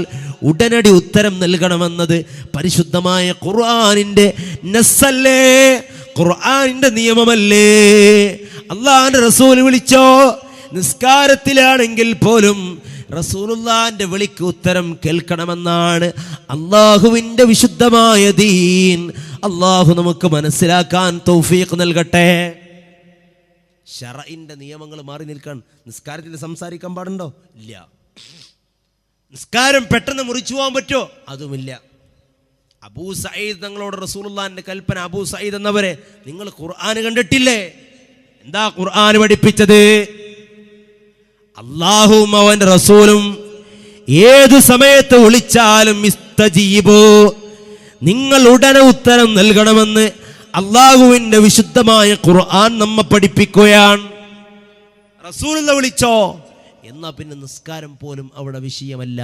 ഉടനടി ഉത്തരം നൽകണമെന്നത് പരിശുദ്ധമായ ഖുർആനിന്റെ നസ്സല്ലേ, ഖുർആനിന്റെ നിയമമല്ലേ? അല്ലാഹുവിന്റെ റസൂൽ വിളിച്ചോ? നിസ്കാരത്തിലാണെങ്കിൽ പോലും റസൂലുള്ളാഹിന്റെ വിളിക്ക് ഉത്തരം കേൾക്കണമെന്നാണ് അള്ളാഹുവിൻ്റെ വിശുദ്ധമായ ദീൻ. അള്ളാഹു നമുക്ക് മനസ്സിലാക്കാൻ തൗഫീഖ് നൽകട്ടെ. ശറഇന്റെ നിയമങ്ങൾ മാറി നിൽക്കാൻ നിസ്കാരത്തിൽ സംസാരിക്കാൻ പാടുണ്ടോ? ഇല്ല. നിസ്കാരം പെട്ടെന്ന് മുറിച്ചു പോകാൻ പറ്റുമോ? അതുമില്ല. അബൂ സഈദ് തങ്ങളോട് റസൂലുള്ളാഹിന്റെ കൽപ്പന, അബൂ സഈദ് എന്നവരെ, നിങ്ങൾ ഖുർആൻ കണ്ടിട്ടില്ലേ? എന്താ ഖുർആൻ പഠിപ്പിച്ചത്? അല്ലാഹുവും അവന്റെ റസൂലും ഏത് സമയത്ത് വിളിച്ചാലും ഇസ്തജീബു, നിങ്ങൾ ഉടനെ ഉത്തരം നൽകണമെന്ന് അല്ലാഹുവിന്റെ വിശുദ്ധമായ ഖുർആൻ നമ്മെ പഠിപ്പിക്കുകയാണ്. റസൂലുള്ള വിളിച്ചോ എന്നാ പിന്നെ നിസ്കാരം പോലും അവിടെ വിഷയമല്ല.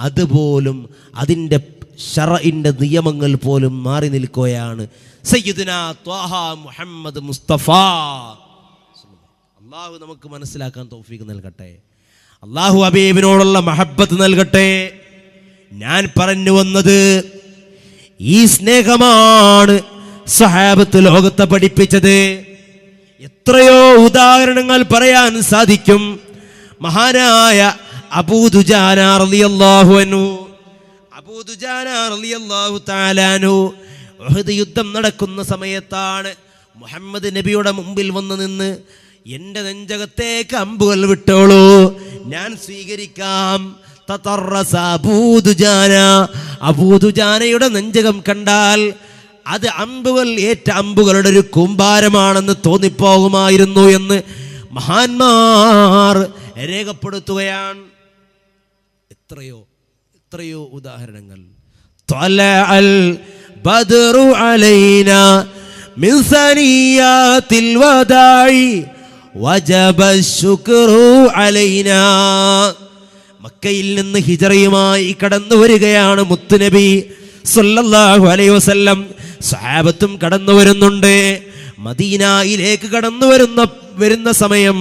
അതുപോലും അതിൻ്റെ ശറഇന്റെ നിയമങ്ങൾ പോലും മാറി നിൽക്കുകയാണ്. സയ്യിദുനാ ത്വാഹ മുഹമ്മദ് മുസ്തഫ. അള്ളാഹു നമുക്ക് മനസ്സിലാക്കാൻ തൗഫീഖ് നൽകട്ടെ. അള്ളാഹു ഹബീബിനോടുള്ള മഹബ്ബത്ത് നൽകട്ടെ. ഞാൻ പറഞ്ഞു വന്നത് ഈ സ്നേഹമാണ് സഹാബത്ത് ലോകത്തെ പഠിപ്പിച്ചത്. എത്രയോ ഉദാഹരണങ്ങൾ പറയാൻ സാധിക്കും. മഹാനായ അബൂ ദുജാന റളിയല്ലാഹു അൻഹു, അബൂ ദുജാന റളിയല്ലാഹു തആല അൻഹു ഉഹദ് യുദ്ധം നടക്കുന്ന സമയത്താണ് മുഹമ്മദ് നബിയുടെ മുമ്പിൽ വന്ന് നിന്ന്, എൻ്റെ നെഞ്ചകത്തേക്ക് അമ്പുകൾ വിട്ടോളൂ, ഞാൻ സ്വീകരിക്കാം. തതറസ അബൂ ദുജാന, അബൂ ദുജാനയുടെ നെഞ്ചകം കണ്ടാൽ അത് അമ്പുകൾ ഏറ്റ അമ്പുകളുടെ ഒരു കൂമ്പാരമാണെന്ന് തോന്നിപ്പോകുമായിരുന്നു എന്ന് മഹാന്മാർ രേഖപ്പെടുത്തുകയാണ്. എത്രയോ എത്രയോ ഉദാഹരണങ്ങൾ. ത്വലഅൽ ബദ്റു അലൈനാ മിൻ സനിയാത്തിൽ വദാഇ വജബ ശുക്റു അലൈനാ. മക്കയിൽ നിന്ന് ഹിജറയുമായി കടന്നു വരികയാണ് മുത്തുനബി സല്ലല്ലാഹു അലൈഹി വസല്ലം. സഹാബത്തും കടന്നു വരുന്നുണ്ട്. മദീനയിലേക്ക് കടന്നു വരുന്ന സമയം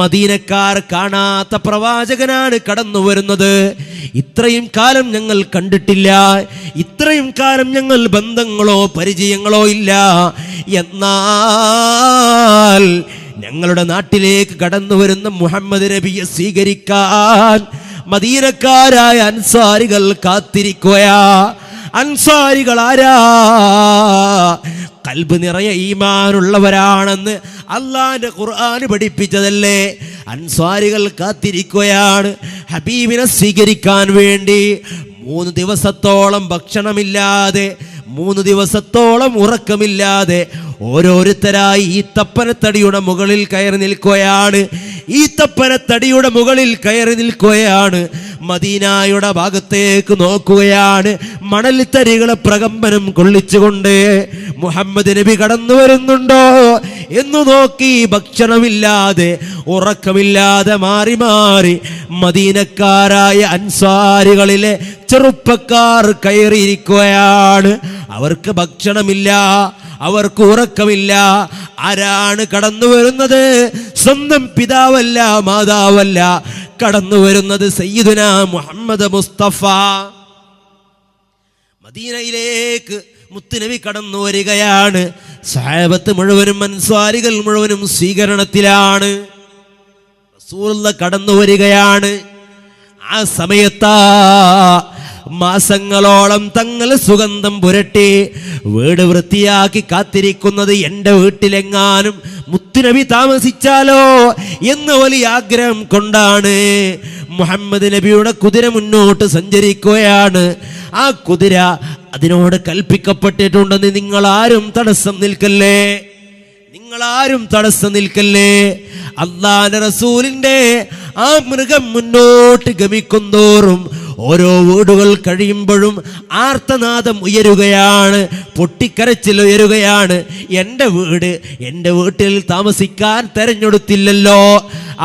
മദീനക്കാർ കാണാത്ത പ്രവാചകനാണ് കടന്നു വരുന്നത്. ഇത്രയും കാലം ഞങ്ങൾ കണ്ടിട്ടില്ല, ഇത്രയും കാലം ഞങ്ങൾ ബന്ധങ്ങളോ പരിചയങ്ങളോ ഇല്ല. എന്നാൽ ഞങ്ങളുടെ നാട്ടിലേക്ക് കടന്നു വരുന്ന മുഹമ്മദ് നബിയെ സ്വീകരിക്കാൻ മദീനക്കാരായ അൻസാരികൾ കാത്തിരിക്കുകയാ. അൻസാരികൾ ആരാ? ഖൽബ് നിറയെ ഈമാനുള്ളവരാണെന്ന് അല്ലാഹുവിന്റെ ഖുർആൻ പഠിപ്പിച്ചതല്ലേ. അൻസാരികൾ കാത്തിരിക്കുകയാണ് ഹബീബിനെ സ്വീകരിക്കാൻ വേണ്ടി. 3 ദിവസത്തോളം ഭക്ഷണമില്ലാതെ, 3 ദിവസത്തോളം ഉറക്കമില്ലാതെ ഓരോരുത്തരായി ഈ തപ്പനത്തടിയുടെ മുകളിൽ കയറി നിൽക്കുകയാണ്. ഈ തപ്പനത്തടിയുടെ മുകളിൽ കയറി നിൽക്കുകയാണ്. മദീനയുടെ ഭാഗത്തേക്ക് നോക്കുകയാണ്. മണൽത്തരികളെ പ്രകമ്പനം കൊള്ളിച്ചുകൊണ്ട് മുഹമ്മദ് നബി കടന്നു വരുന്നുണ്ടോ എന്ന് നോക്കി ഭക്ഷണമില്ലാതെ ഉറക്കമില്ലാതെ മാറി മാറി മദീനക്കാരായ അൻസാരികളിലെ ചെറുപ്പക്കാർ കയറിയിരിക്കുകയാണ്. അവർക്ക് ഭക്ഷണമില്ല, അവർക്ക് ഉറക്കമില്ല. ആരാണ് കടന്നു വരുന്നത്? സ്വന്തം പിതാവല്ല, മാതാവല്ല. കടന്നു വരുന്നത് സയ്യിദുനാ മുഹമ്മദ് മുസ്തഫ. മദീനയിലേക്ക് മുത്തുനബി കടന്നു വരികയാണ്. സഹാബത്ത് മുഴുവനും അൻസാരികൾ മുഴുവനും സ്വീകരണത്തിലാണ്. റസൂലുള്ളാഹി കടന്നു വരികയാണ്. ആ സമയത്താ മാസങ്ങളോളം തങ്ങൾ സുഗന്ധം പുരട്ടി വീട് വൃത്തിയാക്കി കാത്തിരിക്കുന്നത് എൻ്റെ വീട്ടിലെങ്ങാനും മുത്തുനബി താമസിച്ചാലോ എന്ന് വലിയ ആഗ്രഹം കൊണ്ടാണ്. മുഹമ്മദ് നബിയുടെ കുതിര മുന്നോട്ട് സഞ്ചരിക്കുകയാണ്. ആ കുതിര അതിനോട് കൽപ്പിക്കപ്പെട്ടിട്ടുണ്ടെന്ന് നിങ്ങളാരും തടസ്സം നിൽക്കല്ലേ, നിങ്ങളാരും തടസ്സം നിൽക്കല്ലേ. അല്ലാഹുവിന്റെ റസൂലിന്റെ ആ മൃഗം മുന്നോട്ട് ഗമിക്കുന്തോറും ഓരോ വീടുകൾ കഴിയുമ്പോഴും ആർത്തനാദം ഉയരുകയാണ്, പൊട്ടിക്കരച്ചിൽ ഉയരുകയാണ്. എൻ്റെ വീട്ടിൽ താമസിക്കാൻ തെരഞ്ഞെടുത്തില്ലല്ലോ,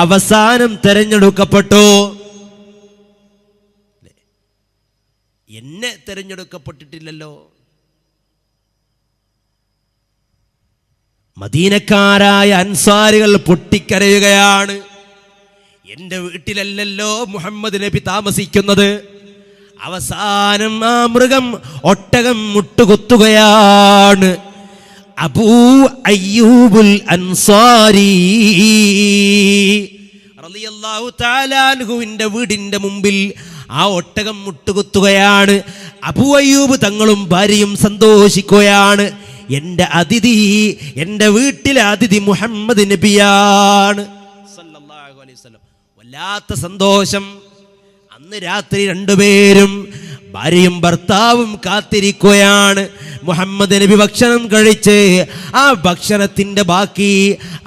അവസാനം തെരഞ്ഞെടുക്കപ്പെട്ടു. എന്നെ തെരഞ്ഞെടുക്കപ്പെട്ടിട്ടില്ലല്ലോ. മദീനക്കാരായ അൻസാരികൾ പൊട്ടിക്കരയുകയാണ്. എൻ്റെ വീട്ടിലല്ലല്ലോ മുഹമ്മദ് നബി താമസിക്കുന്നത്. അവസാനം ആ മൃഗം ഒട്ടകം മുട്ടുകുത്തുകയാണ്. അബൂ അയ്യൂബുൽ അൻസാരി റളിയല്ലാഹു തആല അൻഹുവിന്റെ വീടിന്റെ മുമ്പിൽ ആ ഒട്ടകം മുട്ടുകുത്തുകയാണ്. അബൂ അയ്യൂബ് തങ്ങളും ഭാര്യയും സന്തോഷിക്കുകയാണ്. എൻ്റെ അതിഥി, എൻ്റെ വീട്ടിലെ അതിഥി മുഹമ്മദ് നബിയാണ് സല്ലല്ലാഹു അലൈഹി വസല്ലം. വല്ലാത്ത സന്തോഷം. അന്ന് രാത്രി രണ്ടുപേരും, ഭാര്യയും ഭർത്താവും കാത്തിരിക്കുകയാണ്. മുഹമ്മദ് നബി ഭക്ഷണം കഴിച്ച് ആ ഭക്ഷണത്തിന്റെ ബാക്കി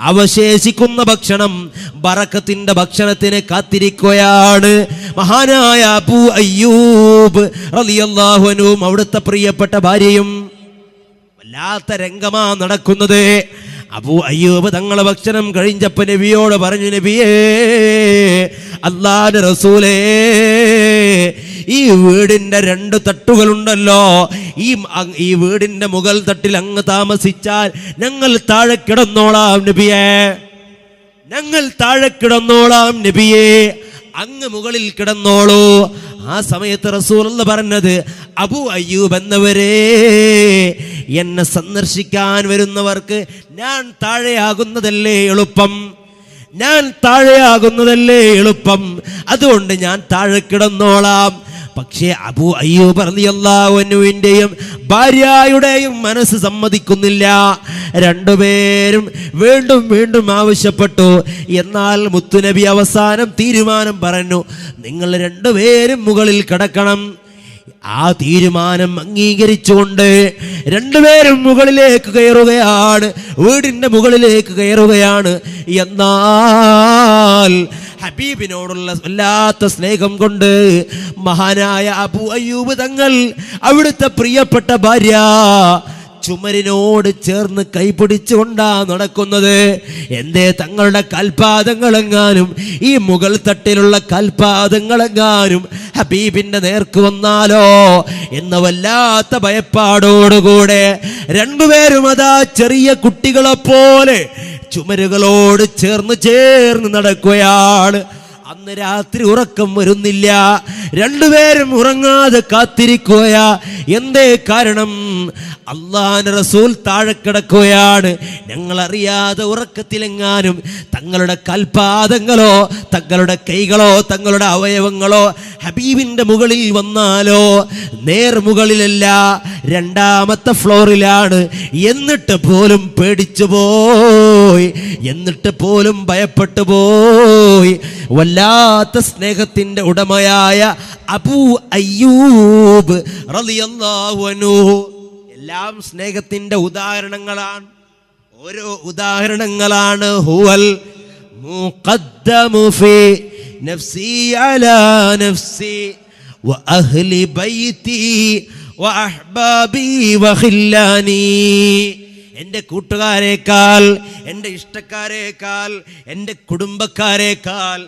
അവശേഷിക്കുന്ന ഭക്ഷണം, ബറക്കത്തിന്റെ ഭക്ഷണത്തിന് കാത്തിരിക്കുകയാണ്. മഹാനായ അബൂ അയ്യൂബ് റളിയല്ലാഹു അൻഹു അവിടുത്തെ പ്രിയപ്പെട്ട ഭാര്യയും. വല്ലാത്ത രംഗമാ നടക്കുന്നത്. അബൂ അയ്യൂബ് തങ്ങളെ ഭക്ഷണം കഴിഞ്ഞപ്പോ നബിയോട് പറഞ്ഞു, നബിയേ, അല്ലാഹുവിന്റെ റസൂലേ, ഈ വീടിന്റെ 2 തട്ടുകളുണ്ടല്ലോ, ഈ വീടിന്റെ മുകൾ തട്ടിൽ അങ്ങ് താമസിച്ചാൽ ഞങ്ങൾ താഴെ കിടന്നോളാം നബിയേ, ഞങ്ങൾ താഴെ കിടന്നോളാം നബിയേ, അങ്ങ് മുകളിൽ കിടന്നോളൂ. ആ സമയത്ത് റസൂലുള്ള പറഞ്ഞത്, അബൂ അയ്യൂബ് എന്നവരെ, എന്നെ സന്ദർശിക്കാൻ വരുന്നവർക്ക് ഞാൻ താഴെയാകുന്നതല്ലേ എളുപ്പം, ഞാൻ താഴെയാകുന്നതല്ലേ എളുപ്പം, അതുകൊണ്ട് ഞാൻ താഴെ കിടന്നോളാം. പക്ഷേ അബൂ അയ്യൂബ് റളിയല്ലാഹു അൻഹുവിൻ്റെയും ഭാര്യയുടെയും മനസ്സ് സമ്മതിക്കുന്നില്ല. രണ്ടുപേരും വീണ്ടും വീണ്ടും ആവശ്യപ്പെട്ടു. എന്നാൽ മുത്തുനബി അവസാനം തീരുമാനം പറഞ്ഞു, നിങ്ങൾ രണ്ടുപേരും മുകളിൽ കിടക്കണം. ആ തീരുമാനം അംഗീകരിച്ചുകൊണ്ട് രണ്ടുപേരും മുകളിലേക്ക് കയറുകയാണ്, വീടിന്റെ മുകളിലേക്ക് കയറുകയാണ്. എന്നാൽ ഹബീബിനോടുള്ള വല്ലാത്ത സ്നേഹം കൊണ്ട് മഹാനായ അബൂ അയ്യൂബ് തങ്ങൾ അവിടുത്തെ പ്രിയപ്പെട്ട ഭാര്യ ചുമരിനോട് ചേർന്ന് കൈപിടിച്ചുകൊണ്ടാ നടക്കുന്നത്. എന്തേ, തങ്ങളുടെ കാൽപാദങ്ങളെങ്ങാനും, ഈ മുകൾ തട്ടിലുള്ള കാൽപാദങ്ങളെങ്ങാനും ഹബീബിന്റെ നേർക്ക് വന്നാലോ എന്ന വല്ലാത്ത ഭയപ്പാടോടുകൂടെ രണ്ടുപേരും അതാ ചെറിയ കുട്ടികളെ പോലെ ചുമരുകളോട് ചേർന്ന് നടക്കുകയാണ്. അന്ന് രാത്രി ഉറക്കം വരുന്നില്ല. രണ്ടുപേരും ഉറങ്ങാതെ കാത്തിരിക്കുകയാ. എന്തേ കാരണം? അല്ലാഹുവിന്റെ റസൂൽ താഴെ കിടക്കുകയാണ്. ഞങ്ങളറിയാതെ ഉറക്കത്തിലെങ്ങാനും തങ്ങളുടെ കാൽപാദങ്ങളോ തങ്ങളുടെ കൈകളോ തങ്ങളുടെ അവയവങ്ങളോ ഹബീബിന്റെ മുകളിൽ വന്നാലോ? നേർമുകളിലല്ല, 2ാമത്തെ ഫ്ലോറിലാണ്. എന്നിട്ട് പോലും പേടിച്ചു പോയി, എന്നിട്ട് പോലും ഭയപ്പെട്ടു പോയി. വല്ലാത്ത സ്നേഹത്തിന്റെ ഉടമയായ അബൂ അയ്യൂബ് റളിയല്ലാഹു അൻഹു. എല്ലാം സ്നേഹത്തിന്റെ ഉദാഹരണങ്ങളാണ്, ഓരോ ഉദാഹരണങ്ങളാണ്. ഹുവൽ മുഖദ്ദമു ഫീ നഫ്സി അലാ നഫ്സി വ അഹ്ലി ബൈതി വ അഹ്ബാബി വ ഖില്ലാനി. എൻ്റെ കൂട്ടുകാരേക്കാൾ, എൻ്റെ ഇഷ്ടക്കാരേക്കാൾ, എൻ്റെ കുടുംബക്കാരേക്കാൾ,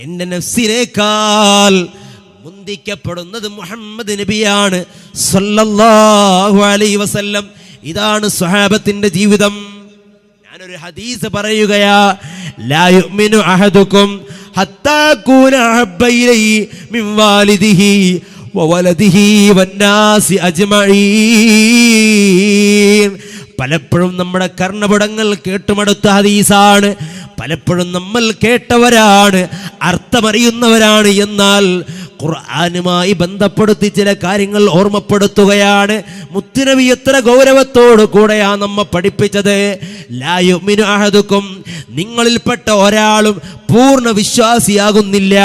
എൻ്റെ നഫ്സിനേക്കാൾ മുന്തിക്കപ്പെടുന്നത് മുഹമ്മദ് നബിയാണ് സല്ലല്ലാഹു അലൈഹി വസല്ലം. ഇതാണ് സ്വഹാബത്തിന്റെ ജീവിതം. ഞാനൊരു ഹദീസ് പറയുകയാ, ലാ യുഅ്മിനു അഹദുക്കും ഹത്താ കൂന അഹബ്ബ ഇലൈഹി മിൻ വാലിദിഹി വവലദിഹി വന്നാസി അജ്മഈൻ. പലപ്പോഴും നമ്മുടെ കർണപുടങ്ങൾ കേട്ടുമടുത്ത ഹദീസാണ്, പലപ്പോഴും നമ്മൾ കേട്ടവരാണ്, അർത്ഥമറിയുന്നവരാണ്. എന്നാൽ ഖുർആനുമായി ബന്ധപ്പെടുത്തി ചില കാര്യങ്ങൾ ഓർമ്മപ്പെടുത്തുകയാണ്. മുത്തുനബി എത്ര ഗൗരവത്തോടു കൂടെയാ നമ്മെ പഠിപ്പിച്ചത്. ലാ യുഅ്മിനു അഹദുക്കും, നിങ്ങളിൽപ്പെട്ട ഒരാളും പൂർണ്ണ വിശ്വാസിയാകുന്നില്ല.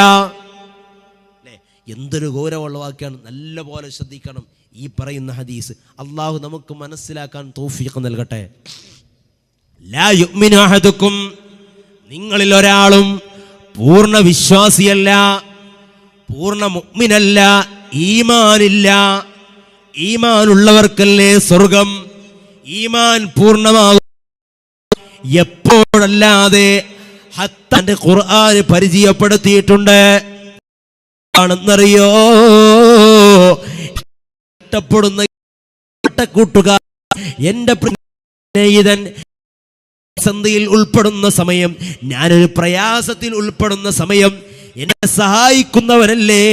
എന്തൊരു ഗൗരവമുള്ള വാക്യാണ്. നല്ല പോലെ ശ്രദ്ധിക്കണം ഈ പറയുന്ന ഹദീസ്. അള്ളാഹു നമുക്ക് മനസ്സിലാക്കാൻ തൗഫീഖ് നൽകട്ടെ. ലാ യുഅ്മിനു അഹദുക്കും, നിങ്ങളിൽ ഒരാളും പൂർണ്ണ വിശ്വാസിയല്ല, പൂർണ്ണ മുഅ്മിനല്ല, ഈമാനില്ല. ഈമാനുള്ളവർക്കല്ലേ സ്വർഗം. ഈമാൻ പൂർണ്ണമാകും എപ്പോഴല്ലാതെ. ഹത്താന്റെ ഖുർആൻ പരിചയപ്പെടുത്തിയിട്ടുണ്ട്. ആണെന്നറിയോ? ഇഷ്ടപ്പെടുന്ന കൂട്ടുകാർ, എൻ്റെ സ്നേഹിതൻ സന്ധിയിൽ ഉൾപ്പെടുന്ന സമയം, ഞാനൊരു പ്രയാസത്തിൽ ഉൾപ്പെടുന്ന സമയം എന്നെ സഹായിക്കുന്നവനല്ലേ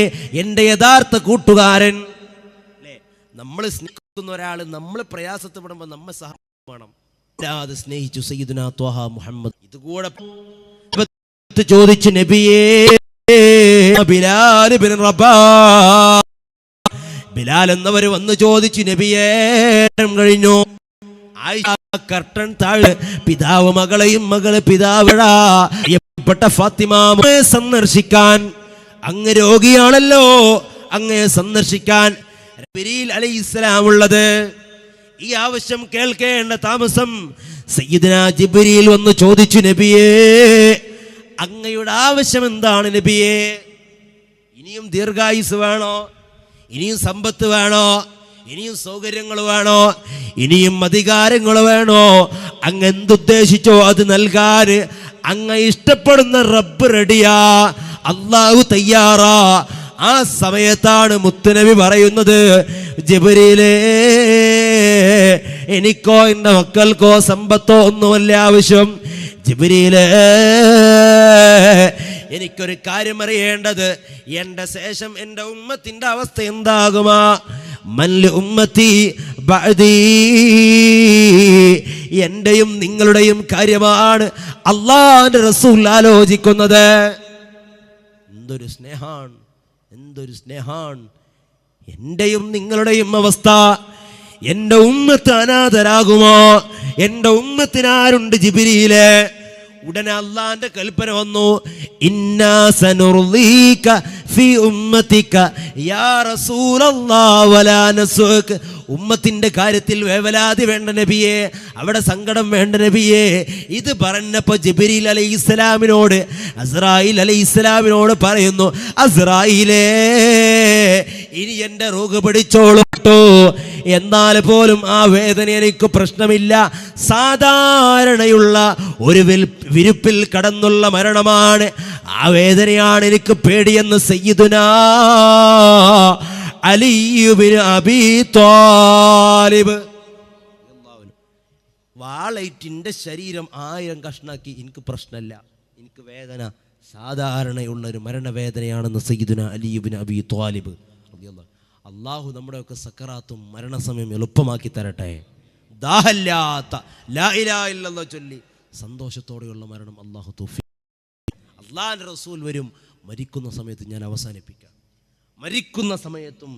എൻ്റെ യഥാർത്ഥ കൂട്ടുകാരൻ. അല്ലേ? നമ്മൾ സ്നേഹിക്കുന്ന ഒരാൾ നമ്മൾ പ്രയാസപ്പെടുമ്പോൾ നമ്മെ സഹായിക്കണം. സ്നേഹിച്ചു സയ്യിദുനാ ത്വഹ മുഹമ്മദ്. ഇതുകൂടെ ചോദിച്ചു, നബിയേ ബിലാൽ ബിൻ റബാഹ്, ബിലാൽ എന്നവർ വന്ന് ചോദിച്ചു, നബിയേ കഴിഞ്ഞു. ആയിഷ കർട്ടൻ താഴെ പിതാവ് മകളെയും മകള് പിതാവിടപ്പെട്ട ഫാത്തിമ സന്ദർശിക്കാൻ, അങ്ങ് രോഗിയാണല്ലോ, അങ്ങയെ സന്ദർശിക്കാൻ ജിബ്രീൽ അലൈഹിസ്സലാം ഉള്ളത്. ഈ ആവശ്യം കേൾക്കേണ്ട താമസം സയ്യിദുനാ ജിബ്രീൽ വന്ന് ചോദിച്ചു, നബിയേ അങ്ങയുടെ ആവശ്യം എന്താണ് നബിയേ? ഇനിയും ദീർഘായുസ് വേണോ? ഇനിയും സമ്പത്ത് വേണോ? ഇനിയും സൗകര്യങ്ങൾ വേണോ? ഇനിയും അധികാരങ്ങൾ വേണോ? അങ്ങ് എന്തുദ്ദേശിച്ചോ അത് നൽകാൻ അങ്ങ് ഇഷ്ടപ്പെടുന്ന റബ്ബ് റെഡിയാ, അല്ലാഹു തയ്യാറാ. ആ സമയത്താണ് മുത്തുനബി പറയുന്നത്, ജിബ്രീലേ എനിക്കോ എൻ്റെ മക്കൾക്കോ സമ്പത്തോ ഒന്നുമല്ല ആവശ്യം. ജിബ്രീലേ എനിക്കൊരു കാര്യം അറിയേണ്ടത്, എൻ്റെ ശേഷം എൻ്റെ ഉമ്മത്തിൻ്റെ അവസ്ഥ എന്താകുമാ? മൽ ഉമ്മത്തി ബഅദീ, എൻ്റെയും നിങ്ങളുടെയും കാര്യമാണ് അല്ലാഹുവിൻ്റെ റസൂൽ ആലോചിക്കുന്നത്. എന്തൊരു സ്നേഹാണ്, എന്തൊരു സ്നേഹാണ്! എൻ്റെയും നിങ്ങളുടെയും അവസ്ഥ. എൻ്റെ ഉമ്മത്ത് അനാഥരാകുമോ? എൻ്റെ ഉമ്മത്തിനാരുണ്ട് ജിബ്രീലേ? ഉടനെ അള്ളാന്റെ കൽപ്പന വന്നു, ഇന്നാ സനുർളീക ഫീ ഉമ്മതിക യാ റസൂലല്ലാഹ് വലാ നസുക്. ഉമ്മത്തിന്റെ കാര്യത്തിൽ വേവലാതി വേണ്ട നബിയേ, അവിടെ സങ്കടം വേണ്ട നബിയേ. ഇത് പറഞ്ഞപ്പോൾ ജിബ്രീൽ അലൈഹിസ്സലാമിനോട് അസ്രായീൽ അലൈഹിസ്സലാമിനോട് പറയുന്നു, അസ്രായീലേ ഇനി എൻ്റെ റൂഹ് പിടിച്ചോളൂ, എന്നാൽ പോലും ആ വേദന എനിക്ക് പ്രശ്നമില്ല. സാധാരണയുള്ള ഒരു വിരുപ്പിൽ കടന്നുള്ള മരണമാണ്, ആ വേദനയാണ് എനിക്ക് പേടിയെന്ന് സയ്യിദുനാ അലി ഇബ്നു അബീ ത്വാലിബ്. വാളേറ്റിൻ്റെ ശരീരം 1000 കഷ്ണാക്കി, എനിക്ക് പ്രശ്നമില്ല, എനിക്ക് വേദന സാധാരണയുള്ളൊരു മരണവേദനയാണെന്ന് സയ്യിദുനാ അലി ഇബ്നു അബീ ത്വാലിബ്. അള്ളാഹു നമ്മുടെയൊക്കെ സക്കറാത്തും മരണസമയം എളുപ്പമാക്കി തരട്ടെ. ദാഹല്ലാത്ത ലാ ഇലാഹ ഇല്ലല്ലാഹ് ചൊല്ലി സന്തോഷത്തോടെയുള്ള മരണം അള്ളാഹു തൗഫീഖ്. അള്ളാഹുവിൻ്റെ റസൂൽ വരും, മരിക്കുന്ന സമയത്ത് ഞാൻ അവസാനിപ്പിക്കാം. മരിക്കുന്ന സമയത്തും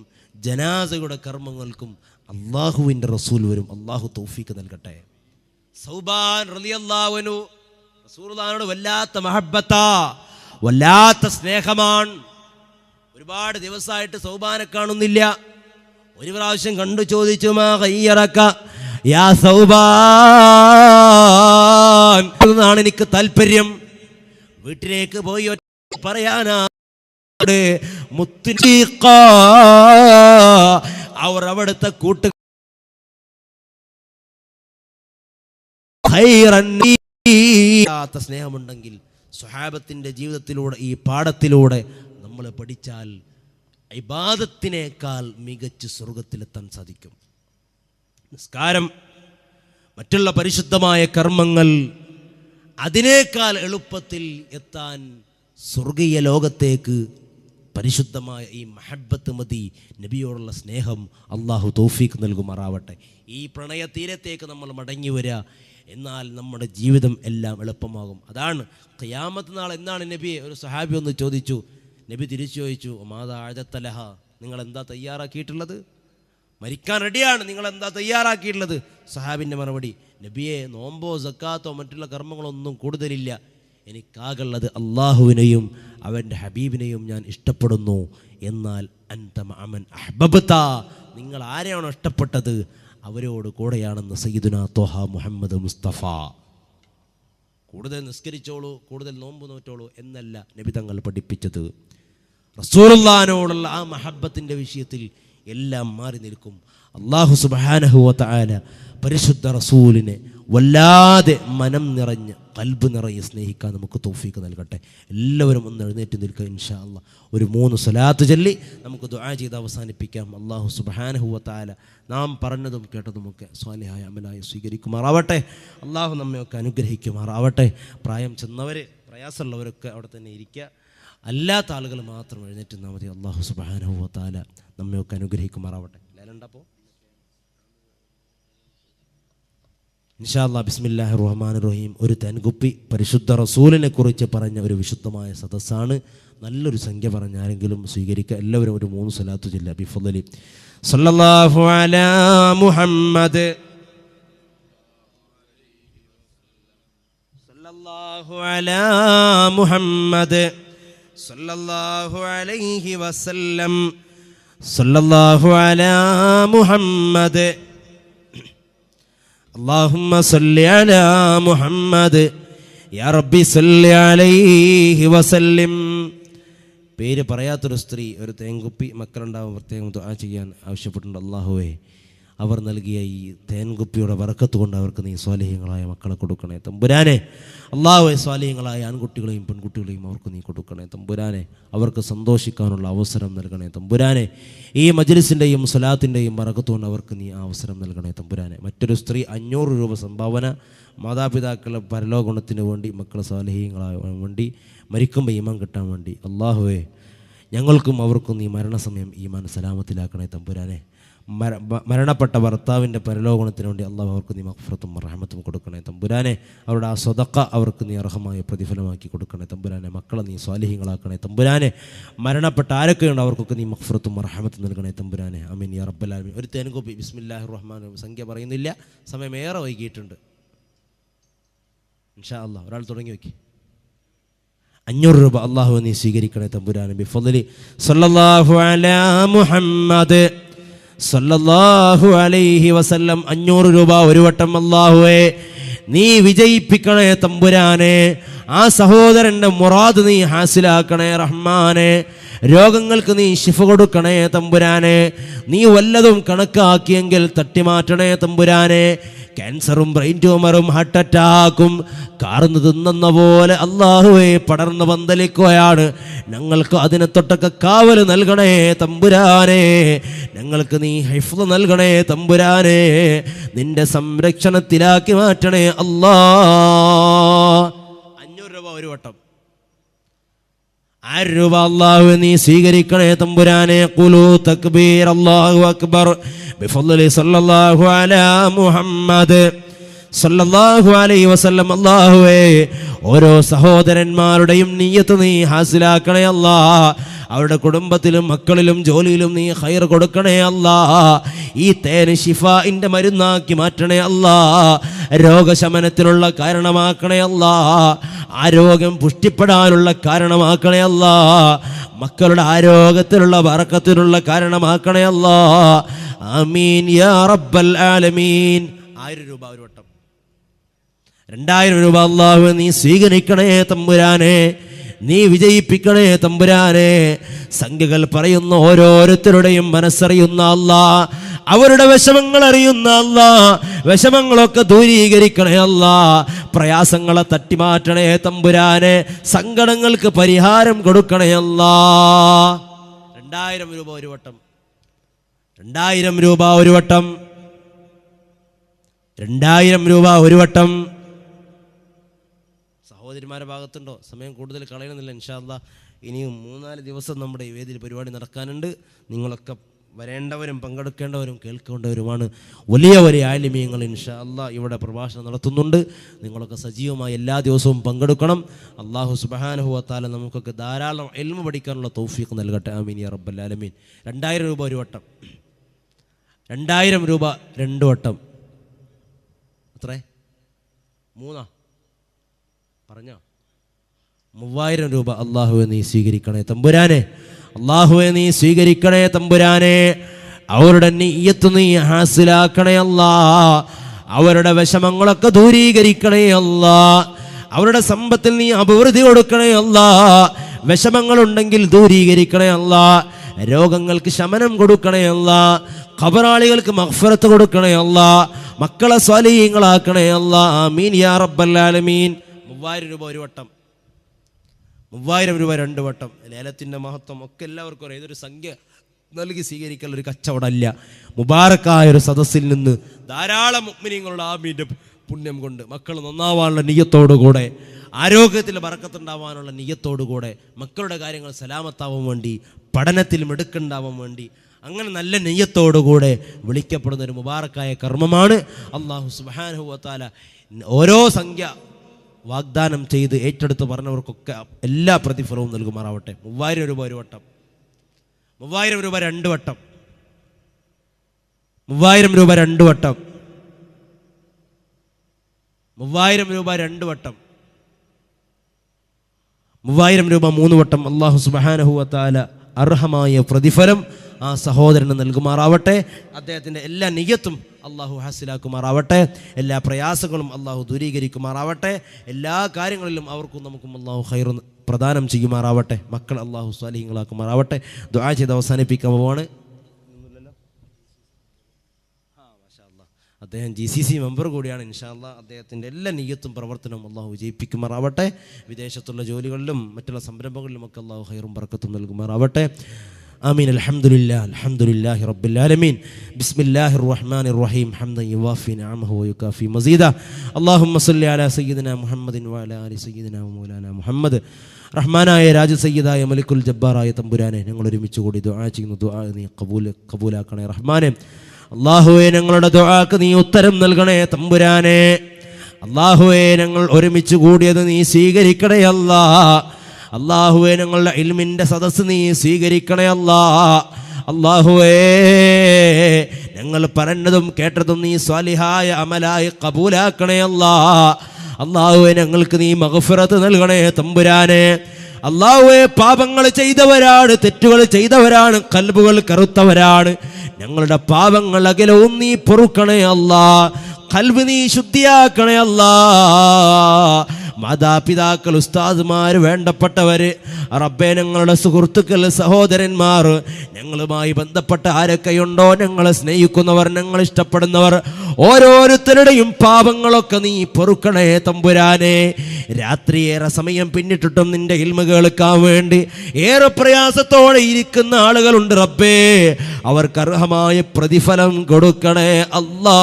ജനാസയുടെ കർമ്മങ്ങൾക്കും അള്ളാഹുവിൻ്റെ റസൂൽ വരും. അള്ളാഹു തൗഫീഖ് നൽകട്ടെ. സൗബാൻ റളിയല്ലാഹു അൻഹു റസൂലുള്ളാഹിയോട് വല്ലാത്ത മഹബ്ബത്താ, വല്ലാത്ത സ്നേഹമാണ്. ഒരുപാട് ദിവസമായിട്ട് സൗബാനെ കാണുന്നില്ല. ഒരു പ്രാവശ്യം കണ്ടു ചോദിച്ചു, മാ ഖയ്യറക യാ സൗബാൻ എന്നാണ് എനിക്ക് താല്പര്യം. വീട്ടിലേക്ക് പോയി പറയാനാ അവർ അവിടുത്തെ കൂട്ട് സ്നേഹമുണ്ടെങ്കിൽ സ്വഹാബത്തിന്റെ ജീവിതത്തിലൂടെ ഈ പാഠത്തിലൂടെ നമ്മൾ പഠിച്ചാൽ ഇബാദത്തിനേക്കാൾ മികച്ച് സ്വർഗത്തിലെത്താൻ സാധിക്കും. നിസ്കാരം, മറ്റുള്ള പരിശുദ്ധമായ കർമ്മങ്ങൾ, അതിനേക്കാൾ എളുപ്പത്തിൽ എത്താൻ സ്വർഗീയ ലോകത്തേക്ക് പരിശുദ്ധമായ ഈ മഹബ്ബത്ത് മതി. നബിയോടുള്ള സ്നേഹം അള്ളാഹു തൗഫീഖ് നൽകുമാറാവട്ടെ. ഈ പ്രണയ തീരത്തേക്ക് നമ്മൾ മടങ്ങി വരിക, എന്നാൽ നമ്മുടെ ജീവിതം എല്ലാം എളുപ്പമാകും. അതാണ് ഖിയാമത്ത് നാൾ എന്നാണ് നബിയെ ഒരു സഹാബി ഒന്ന് ചോദിച്ചു. നബി തിരിച്ചു ചോദിച്ചു, മാതാ അഅദത്തലഹ, നിങ്ങൾ എന്താ തയ്യാറാക്കിയിട്ടുള്ളത്? മരിക്കാൻ റെഡിയാണ്, നിങ്ങൾ എന്താ തയ്യാറാക്കിയിട്ടുള്ളത്? സഹാബിൻ്റെ മറുപടി, നബിയെ നോമ്പോ സക്കാത്തോ മറ്റുള്ള കർമ്മങ്ങളൊന്നും കൂടുതലില്ല, എനിക്കാകുള്ളത് അള്ളാഹുവിനെയും അവൻ്റെ ഹബീബിനെയും ഞാൻ ഇഷ്ടപ്പെടുന്നു. എന്നാൽ അൻത മഅമൻ അഹ്ബബ്ത, നിങ്ങൾ ആരെയാണോ ഇഷ്ടപ്പെട്ടത് അവരോട് കൂടെയാണെന്ന് സയ്യിദുനാ ത്വഹ മുഹമ്മദ് മുസ്തഫ. കൂടുതൽ നിസ്കരിച്ചോളൂ, കൂടുതൽ നോമ്പ് നോറ്റോളൂ എന്നല്ല നബി തങ്ങൾ പഠിപ്പിച്ചത്. റസൂലുള്ളാഹിനോടുള്ള ആ മഹബ്ബത്തിൻ്റെ വിഷയത്തിൽ എല്ലാം മാറി നിൽക്കും. അല്ലാഹു സുബ്ഹാനഹു വ തആല പരിശുദ്ധ റസൂലിനെ വല്ലാതെ മനം നിറഞ്ഞ് ഖൽബ് നിറയെ സ്നേഹിക്കാൻ നമുക്ക് തൗഫീഖ് നൽകട്ടെ. എല്ലാവരും ഒന്ന് എഴുന്നേറ്റ് നിൽക്കുക. ഇൻഷാ അല്ലാഹ് ഒരു 3 സ്വലാത്ത് ചൊല്ലി നമുക്ക് ദുആ ചെയ്ത് അവസാനിപ്പിക്കാം. അല്ലാഹു സുബ്ഹാനഹു വ തആല നാം പറഞ്ഞതും കേട്ടതുമൊക്കെ സ്വാലിഹായ അമലായി സ്വീകരിക്കുമാറാവട്ടെ. അല്ലാഹു നമ്മയൊക്കെ അനുഗ്രഹിക്കുമാറാവട്ടെ. പ്രായം ചെന്നവർ, പ്രയാസമുള്ളവരൊക്കെ അവിടെ തന്നെ ഇരിക്കുക, അല്ലാത്ത ആളുകൾ മാത്രം എഴുന്നേറ്റ് നിന്നാൽ മതി. അല്ലാഹു സുബ്ഹാനഹു വ തആല നമ്മയൊക്കെ അനുഗ്രഹിക്കുമാറാവട്ടെ. ലേലണ്ടപ്പോൾ ഇൻഷാ അല്ലാഹ് ബിസ്മില്ലാഹിർ റഹ്മാനിർ റഹീം. ഒരു തൻകുപ്പി പരിശുദ്ധ റസൂലിനെ കുറിച്ച് പറഞ്ഞ ഒരു വിശുദ്ധമായ സദസ്സാണ്. നല്ലൊരു സംഖ്യ പറഞ്ഞ ആരെങ്കിലും സ്വീകരിക്കുക. എല്ലാവരും ഒരു 3 സ്വലാത്ത് ചൊല്ലുക. ബിഫളലി സല്ലല്ലാഹു അലാ മുഹമ്മദ് സല്ലല്ലാഹു അലാ മുഹമ്മദ് സല്ലല്ലാഹു അലൈഹി വസല്ലം സല്ലല്ലാഹു അലാ മുഹമ്മദ് اللهم صل على محمد يا ربي صل عليه وسلم. പേര് പറയാത്തൊരു സ്ത്രീ ഒരു തേൻകുപ്പി മക്കളുണ്ടാവും പ്രത്യേകം ദുആ ചെയ്യാൻ ആവശ്യപ്പെട്ടിട്ടുണ്ട്. അല്ലാഹുവേ, അവർ നൽകിയ ഈ തേൻകുപ്പിയുടെ ബറക്കത്ത് കൊണ്ട് അവർക്ക് നീ സ്വാലിഹ്യങ്ങളായ മക്കളെ കൊടുക്കണേ തമ്പുരാനെ. അല്ലാഹുവേ, സ്വാലിഹ്യങ്ങളായ ആൺകുട്ടികളെയും പെൺകുട്ടികളെയും അവർക്ക് നീ കൊടുക്കണേ തമ്പുരാനെ. അവർക്ക് സന്തോഷിക്കാനുള്ള അവസരം നൽകണേ തമ്പുരാനെ. ഈ മജ്ലിസിൻ്റെയും സ്വലാത്തിൻ്റെയും ബറക്കത്ത് കൊണ്ട് അവർക്ക് നീ അവസരം നൽകണേ തമ്പുരാനെ. മറ്റൊരു സ്ത്രീ 500 രൂപ സംഭാവന മാതാപിതാക്കളുടെ പരലോകഗുണത്തിന് വേണ്ടി, മക്കളെ സ്വാലിഹ്യങ്ങളായ വേണ്ടി, മരിക്കുമ്പോൾ ഈമാൻ കിട്ടാൻ വേണ്ടി. അല്ലാഹുവേ, ഞങ്ങൾക്കും അവർക്കും നീ മരണസമയം ഈമാൻ സലാമത്തിലാക്കണേ തമ്പുരാനെ. മരണപ്പെട്ട ഭർത്താവിൻ്റെ പരലോകണത്തിന് വേണ്ടി അള്ളാഹു അവർക്ക് നീ മഗ്ഫിറത്തും റഹ്മത്തും കൊടുക്കണേ തമ്പുരാനെ. അവരുടെ ആ സ്വതക്ക അവർക്ക് നീ അർഹമായ പ്രതിഫലമാക്കി കൊടുക്കണേ തമ്പുരാനെ. മക്കളെ നീ സ്വാലിഹീങ്ങളാക്കണേ തമ്പുരാനെ. മരണപ്പെട്ട ആരൊക്കെയുണ്ട് അവർക്കൊക്കെ നീ മഗ്ഫിറത്തും റഹ്മത്തും നൽകണേ തമ്പുരാനെ. ആമീൻ യാ റബ്ബൽ ആലമീൻ. ഒരു തേൻകുപ്പി ബിസ്മില്ലാഹിർ റഹ്മാനിർ റഹീം. സംഖ്യ പറയുന്നില്ല, സമയം ഏറെ വൈകിയിട്ടുണ്ട്. ഇൻഷാ അല്ലാഹ് ഒരാൾ തുടങ്ങി വയ്ക്കി. 500 രൂപ അള്ളാഹു നീ സ്വീകരിക്കണേ തമ്പുരാനെ. ബിഫളലി സല്ലല്ലാഹു അലാ മുഹമ്മദ് സല്ലല്ലാഹു അലൈഹി വസല്ലം. 500 രൂപ ഒരു വട്ടം അല്ലാഹുവേ നീ വിജയിപ്പിക്കണേ തമ്പുരാനെ. ആ സഹോദരൻ്റെ മുറാദ് നീ ഹാസിലാക്കണേ റഹ്മാനെ. രോഗങ്ങൾക്ക് നീ ശിഫ കൊടുക്കണേ തമ്പുരാനെ. നീ വല്ലതും കണക്കാക്കിയെങ്കിൽ തട്ടിമാറ്റണേ തമ്പുരാനെ. ക്യാൻസറും ബ്രെയിൻ ട്യൂമറും ഹാർട്ട് അറ്റാക്കും കാർന്ന് തിന്നുന്ന പോലെ അല്ലാഹുവേ പടർന്ന് പന്തലിക്കുകയാണ്. ഞങ്ങൾക്ക് അതിനെ തൊട്ടൊക്കെ കാവൽ നൽകണേ തമ്പുരാനെ. ഞങ്ങൾക്ക് നീ ഹിഫ്ള് നൽകണേ തമ്പുരാനെ. നിന്റെ സംരക്ഷണത്തിലാക്കി മാറ്റണേ അല്ലാ. 500 രൂപ ഒരു വട്ടം. 1000 രൂപ അല്ലാഹു നീ സ്വീകരിക്കണേ തമ്പുരാനെ. ഖുലൂ തക്ബീർ അല്ലാഹു അക്ബർ ബിഫളലി സല്ലല്ലാഹു അലാ മുഹമ്മദ് സല്ലല്ലാഹു അലൈഹി വസല്ലം. അല്ലാഹുവേ, ഓരോ സഹോദരന്മാരുടെയും നിയ്യത്ത് നീ ഹാസിലാക്കണേ അല്ലാ. അവരുടെ കുടുംബത്തിലും മക്കളിലും ജോലിയിലും നീ ഖൈർ കൊടുക്കണേ അല്ലാ. ഈ തേൻ ശിഫാഇന്റെ മരുന്നാക്കി മാറ്റണേ അല്ലാ. രോഗശമനത്തിനുള്ള കാരണമാക്കണേ അല്ലാ. ആരോഗ്യം പുഷ്ടിപ്പെടാനുള്ള കാരണമാക്കണേ അല്ലാ. മക്കളുടെ ആരോഗ്യത്തിലുള്ള ബറക്കത്തിനുള്ള കാരണമാക്കണേ അല്ലാ. ആമീൻ യാ റബ്ബൽ ആലമീൻ. 1000 രൂപ ഒരു വട്ടം. 2000 രൂപ അല്ലാഹു നീ സ്വീകരിക്കണേ തമ്പുരാനെ. നീ വിജയിപ്പിക്കണേ തമ്പുരാനെ. സംഖ്യകൾ പറയുന്ന ഓരോരുത്തരുടെയും മനസ്സറിയുന്ന അല്ലാ, അവരുടെ വിഷമങ്ങൾ അറിയുന്ന അല്ലാ, വിഷമങ്ങളൊക്കെ ദൂരീകരിക്കണേ അല്ലാ. പ്രയാസങ്ങളെ തട്ടിമാറ്റണേ തമ്പുരാനെ. സങ്കടങ്ങൾക്ക് പരിഹാരം കൊടുക്കണേ അല്ലാ. 2000 രൂപ ഒരു വട്ടം. 2000 രൂപ ഒരു വട്ടം. 2000 രൂപ ഒരു വട്ടം. സഹോദരിമാരുടെ ഭാഗത്തുണ്ടോ? സമയം കൂടുതൽ കളയണമെന്നില്ല. ഇൻഷാ അല്ലാഹ് ഇനിയും 3-4 ദിവസം നമ്മുടെ ഈ വേദിയിൽ പരിപാടി നടക്കാനുണ്ട്. നിങ്ങളൊക്കെ വരേണ്ടവരും പങ്കെടുക്കേണ്ടവരും കേൾക്കേണ്ടവരുമാണ്. വലിയ വലിയ ആലിമീങ്ങൾ ഇൻഷാ അല്ലാഹ് ഇവിടെ പ്രഭാഷണം നടത്തുന്നുണ്ട്. നിങ്ങളൊക്കെ സജീവമായി എല്ലാ ദിവസവും പങ്കെടുക്കണം. അല്ലാഹു സുബ്ഹാനഹു വ തആല നമുക്കൊക്കെ ധാരാളം ഇൽമു പഠിക്കാനുള്ള തൗഫീഖ് നൽകട്ടെ. ആമീൻ യാ റബ്ബൽ ആലമീൻ. 2000 രൂപ ഒരു വട്ടം. 2000 രൂപ 2 വട്ടം. എത്രേ? 3 പറഞ്ഞോ? 3000 രൂപ അല്ലാഹുവേ നീ സ്വീകരിക്കണേ തമ്പുരാനെ. അല്ലാഹുവേ നീ സ്വീകരിക്കണേ തമ്പുരാനെ. അവരുടെ നിയ്യത്ത് നീ ഹാസിലാക്കണേ അല്ലാ. അവരുടെ വിഷമങ്ങളൊക്കെ ദൂരീകരിക്കണേ അല്ലാ. അവരുടെ സമ്പത്തിൽ നീ അഭിവൃദ്ധി കൊടുക്കണേ അല്ലാ. വിഷമങ്ങളുണ്ടെങ്കിൽ ദൂരീകരിക്കണേ അല്ലാ. രോഗങ്ങൾക്ക് ശമനം കൊടുക്കണേ അല്ലാ. ഖബറാളികൾക്ക് മഗ്ഫിറത്ത് കൊടുക്കണേ അല്ലാ. മക്കളെ സ്വാലിഹീങ്ങളാക്കണേ അല്ലാ. ആമീൻ യാ റബ്ബൽ ആലമീൻ. 3000 രൂപ ഒരു വട്ടം. 3000 രൂപ 2 വട്ടം. ലേലത്തിൻ്റെ മഹത്വം ഒക്കെ എല്ലാവർക്കും അറിയാം. ഇതൊരു സംഖ്യ നൽകി സ്വീകരിക്കൽ ഒരു കച്ചവടമല്ല. മുബാറക്കായ ഒരു സദസ്സിൽ നിന്ന് ധാരാളം മുഅ്മിനീങ്ങളുടെ ആമീൻ്റെ പുണ്യം കൊണ്ട് മക്കൾ നന്നാവാനുള്ള നിയ്യത്തോടുകൂടെ, ആരോഗ്യത്തിൽ ബറക്കത്തുണ്ടാവാനുള്ള നിയ്യത്തോടുകൂടെ, മക്കളുടെ കാര്യങ്ങൾ സലാമത്താവാൻ വേണ്ടി, പഠനത്തിൽ മിടുക്കുണ്ടാവാൻ വേണ്ടി, അങ്ങനെ നല്ല നെയ്യത്തോടുകൂടെ വിളിക്കപ്പെടുന്ന ഒരു മുബാറക്കായ കർമ്മമാണ്. അല്ലാഹു സുബ്ഹാനഹു വ തആല ഓരോ സംഖ്യ വാഗ്ദാനം ചെയ്ത് ഏറ്റെടുത്ത് പറഞ്ഞവർക്കൊക്കെ എല്ലാ പ്രതിഫലവും നൽകുമാറാവട്ടെ. 3000 രൂപ ഒരു വട്ടം, 3000 രൂപ 2 വട്ടം, 3000 രൂപ 2 വട്ടം, 3000 രൂപ 2 വട്ടം, 3000 രൂപ 3 വട്ടം. അല്ലാഹു സുബ്ഹാനഹു വ തആല അർഹമായ പ്രതിഫലം ആ സഹോദരന് നൽകുമാറാവട്ടെ. അദ്ദേഹത്തിൻ്റെ എല്ലാ നിയ്യത്തും അള്ളാഹു ഹാസിലാക്കുമാറാവട്ടെ. എല്ലാ പ്രയാസങ്ങളും അള്ളാഹു ദൂരീകരിക്കുമാറാവട്ടെ. എല്ലാ കാര്യങ്ങളിലും അവർക്കും നമുക്കും അള്ളാഹു ഖൈർ പ്രദാനം ചെയ്യുമാറാവട്ടെ. മക്കൾ അള്ളാഹു സ്വാലിഹീങ്ങളാക്കുമാറാവട്ടെ. ദുആ ചെയ്ത് അവസാനിപ്പിക്കാൻ പോവാണ്. അദ്ദേഹം GCC മെമ്പർ കൂടിയാണ്. ഇൻഷാ അല്ലാഹ് അദ്ദേഹത്തിൻ്റെ എല്ലാ നിയ്യത്തും പ്രവർത്തനവും അള്ളാഹു വിജയിപ്പിക്കുമാറാവട്ടെ. വിദേശത്തുള്ള ജോലികളിലും മറ്റുള്ള സംരംഭങ്ങളിലുമൊക്കെ അള്ളാഹു ഖൈറും ബർക്കത്തും നൽകുമാറാവട്ടെ. ആമീൻ. അൽഹംദുലില്ലാഹി റബ്ബിൽ ആലമീൻ. ബിസ്മില്ലാഹിർ റഹ്മാനിർ റഹീം. ഹംദൻ യുവാഫി നിഅമഹു വയുകാഫി മസീദ. അല്ലാഹുമ്മ സ്വല്ലി അലാ സയ്യിദിനാ മുഹമ്മദിൻ വഅലാ ആലി സയ്യിദിനാ മൗലാനാ മുഹമ്മദ്. റഹ്മാനായ രാജ സയ്യിദായ മലിക്കുൽ ജബ്ബാറായ തമ്പുരാനെ, ഞങ്ങൾ ഒരുമിച്ച് കൂടി ദുആ ചെയ്യുന്നു. ദുആ നീ കബൂലാക്കണേ റഹ്മാനെ. അല്ലാഹുവേ, ഞങ്ങളുടെ ദുആക്ക് നീ ഉത്തരം നൽകണേ തമ്പുരാനെ. അല്ലാഹുവേ, ഞങ്ങൾ ഒരുമിച്ച് കൂടിയത് നീ സ്വീകരിക്കണേ അല്ലാ. അല്ലാഹുവേ, ഞങ്ങളുടെ ഇൽമിൻ്റെ സദസ്സ് നീ സ്വീകരിക്കണേ അല്ലാ. അല്ലാഹുവേ, ഞങ്ങൾ പറഞ്ഞതും കേട്ടതും നീ സ്വാലിഹായ അമലായി കബൂലാക്കണേ അല്ലാ. അല്ലാഹുവേ, ഞങ്ങൾക്ക് നീ മഗ്ഫിറത്ത് നൽകണേ തമ്പുരാനെ. അല്ലാഹുവേ, പാപങ്ങൾ ചെയ്തവരാണ്, തെറ്റുകൾ ചെയ്തവരാണ്, ഖൽബുകൾ കറുത്തവരാണ്. ഞങ്ങളുടെ പാപങ്ങൾ അകലവും നീ പൊറുക്കണേ അല്ലാ. ഖൽബ് നീ ശുദ്ധിയാക്കണേ അല്ലാ. മാതാപിതാക്കൾ, ഉസ്താദുമാർ, വേണ്ടപ്പെട്ടവര്, റബ്ബേ, ഞങ്ങളുടെ സുഹൃത്തുക്കൾ, സഹോദരന്മാർ, ഞങ്ങളുമായി ബന്ധപ്പെട്ട ആരൊക്കെയുണ്ടോ, ഞങ്ങളെ സ്നേഹിക്കുന്നവർ, ഞങ്ങൾ ഇഷ്ടപ്പെടുന്നവർ, ഓരോരുത്തരുടെയും പാപങ്ങളൊക്കെ നീ പൊറുക്കണേ തമ്പുരാനെ. രാത്രിയേറെ സമയം പിന്നിട്ടിട്ടും നിന്റെ ഇൽമ കേൾക്കാൻ വേണ്ടി ഏറെ പ്രയാസത്തോടെ ഇരിക്കുന്ന ആളുകളുണ്ട് റബ്ബേ. അവർക്ക് അർഹമായ പ്രതിഫലം കൊടുക്കണേ അല്ലാ.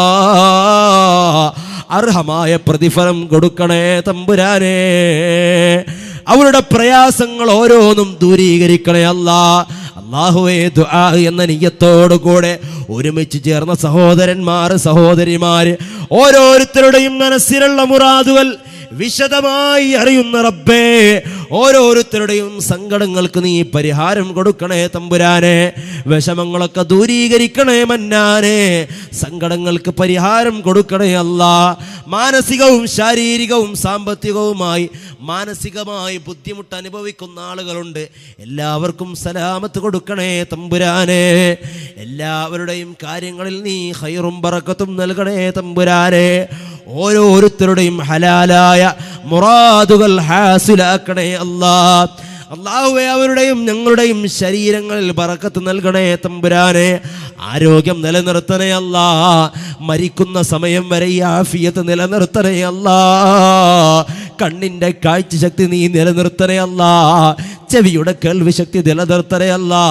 അർഹമായ പ്രതിഫലം കൊടുക്കണേ തമ്പുരാനെ. അവരുടെ പ്രയാസങ്ങൾ ഓരോന്നും ദൂരീകരിക്കണേ അല്ലാ. അല്ലാഹുവേ, ദുആ എന്ന നിയ്യത്തോടു കൂടെ ഒരുമിച്ച് ചേർന്ന സഹോദരന്മാർ, സഹോദരിമാര്, ഓരോരുത്തരുടെയും മനസ്സിലുള്ള മുറാദുകൾ വിശദമായി അറിയുന്ന റബ്ബേ, ഓരോരുത്തരുടെയും സങ്കടങ്ങൾക്ക് നീ പരിഹാരം കൊടുക്കണേ തമ്പുരാനെ. വിഷമങ്ങളൊക്കെ ദൂരീകരിക്കണേ മന്നാനെ. സങ്കടങ്ങൾക്ക് പരിഹാരം കൊടുക്കണേ അല്ലാ. മാനസികവും ശാരീരികവും സാമ്പത്തികവുമായി മാനസികമായി ബുദ്ധിമുട്ട് അനുഭവിക്കുന്ന ആളുകളുണ്ട്. എല്ലാവർക്കും സലാമത്ത് കൊടുക്കണേ തമ്പുരാനെ. എല്ലാവരുടെയും കാര്യങ്ങളിൽ നീ ഖൈറും ബറക്കത്തും നൽകണേ തമ്പുരാനെ. ഓരോരുത്തരുടെയും ഹലാലായ മുറാദുകൾ ഹാസിലാക്കണേ അല്ലാ. അല്ലാഹുവേ, അവരുടെയും ഞങ്ങളുടെയും ശരീരങ്ങളിൽ ബറക്കത്ത് നൽകണേ തമ്പുരാനെ. ആരോഗ്യം നിലനിർത്തണേ അല്ലാ. മരിക്കുന്ന സമയം വരെ ഈ ആഫിയത്ത് നിലനിർത്തണേ അല്ലാ. കണ്ണിൻ്റെ കാഴ്ചശക്തി നീ നിലനിർത്തണേ അല്ലാ. ചെവിയുടെ കേൾവി ശക്തി നിലനിർത്തണേ അല്ലാ.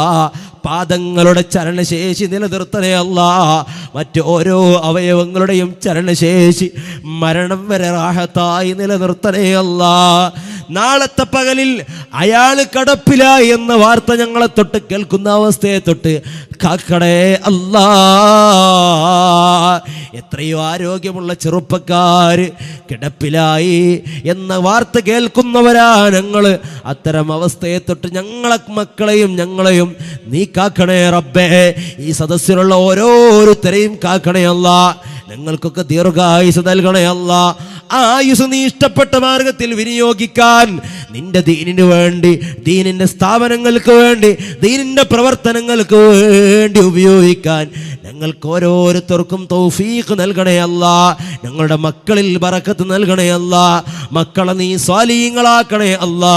പാദങ്ങളുടെ ചലനശേഷി നിലനിർത്തണേ അല്ലാ. മറ്റ് ഓരോ അവയവങ്ങളുടെയും ചലനശേഷി മരണം വരെ റാഹത്തായി നിലനിർത്തണേ അല്ലാ. നാളത്തെ പകലിൽ അയാൾ കടപ്പിലായി എന്ന വാർത്ത ഞങ്ങളെ തൊട്ട് കേൾക്കുന്ന അവസ്ഥയെ തൊട്ട് കാക്കണേ അല്ലാ. എത്രയോ ആരോഗ്യമുള്ള ചെറുപ്പക്കാര് കിടപ്പിലായി എന്ന വാർത്ത കേൾക്കുന്നവരാ ഞങ്ങൾ. അത്തരം അവസ്ഥയെ തൊട്ട് ഞങ്ങളെ മക്കളെയും ഞങ്ങളെയും നീ കാക്കണേ റബ്ബേ. ഈ സദസ്സിലുള്ള ഓരോരുത്തരെയും കാക്കണേ അല്ലാ. ഞങ്ങൾക്കൊക്കെ ദീർഘായുസ് നൽകണേ അല്ലാ. ആ ആയുസ് നീ ഇഷ്ടപ്പെട്ട മാർഗത്തിൽ വിനിയോഗിക്കാൻ, നിന്റെ ദീനിന് വേണ്ടി, ദീനിന്റെ സ്ഥാപനങ്ങൾക്ക് വേണ്ടി, ദീനിന്റെ പ്രവർത്തനങ്ങൾക്ക് വേണ്ടി ഉപയോഗിക്കാൻ ഞങ്ങൾക്ക് ഓരോരുത്തർക്കും തൗഫീഖ് നൽകണേ അല്ലാ. ഞങ്ങളുടെ മക്കളിൽ ബറക്കത്ത് നൽകണേ അല്ലാ. മക്കളെ നീ സ്വാലിഹീങ്ങളാക്കണേ അല്ലാ.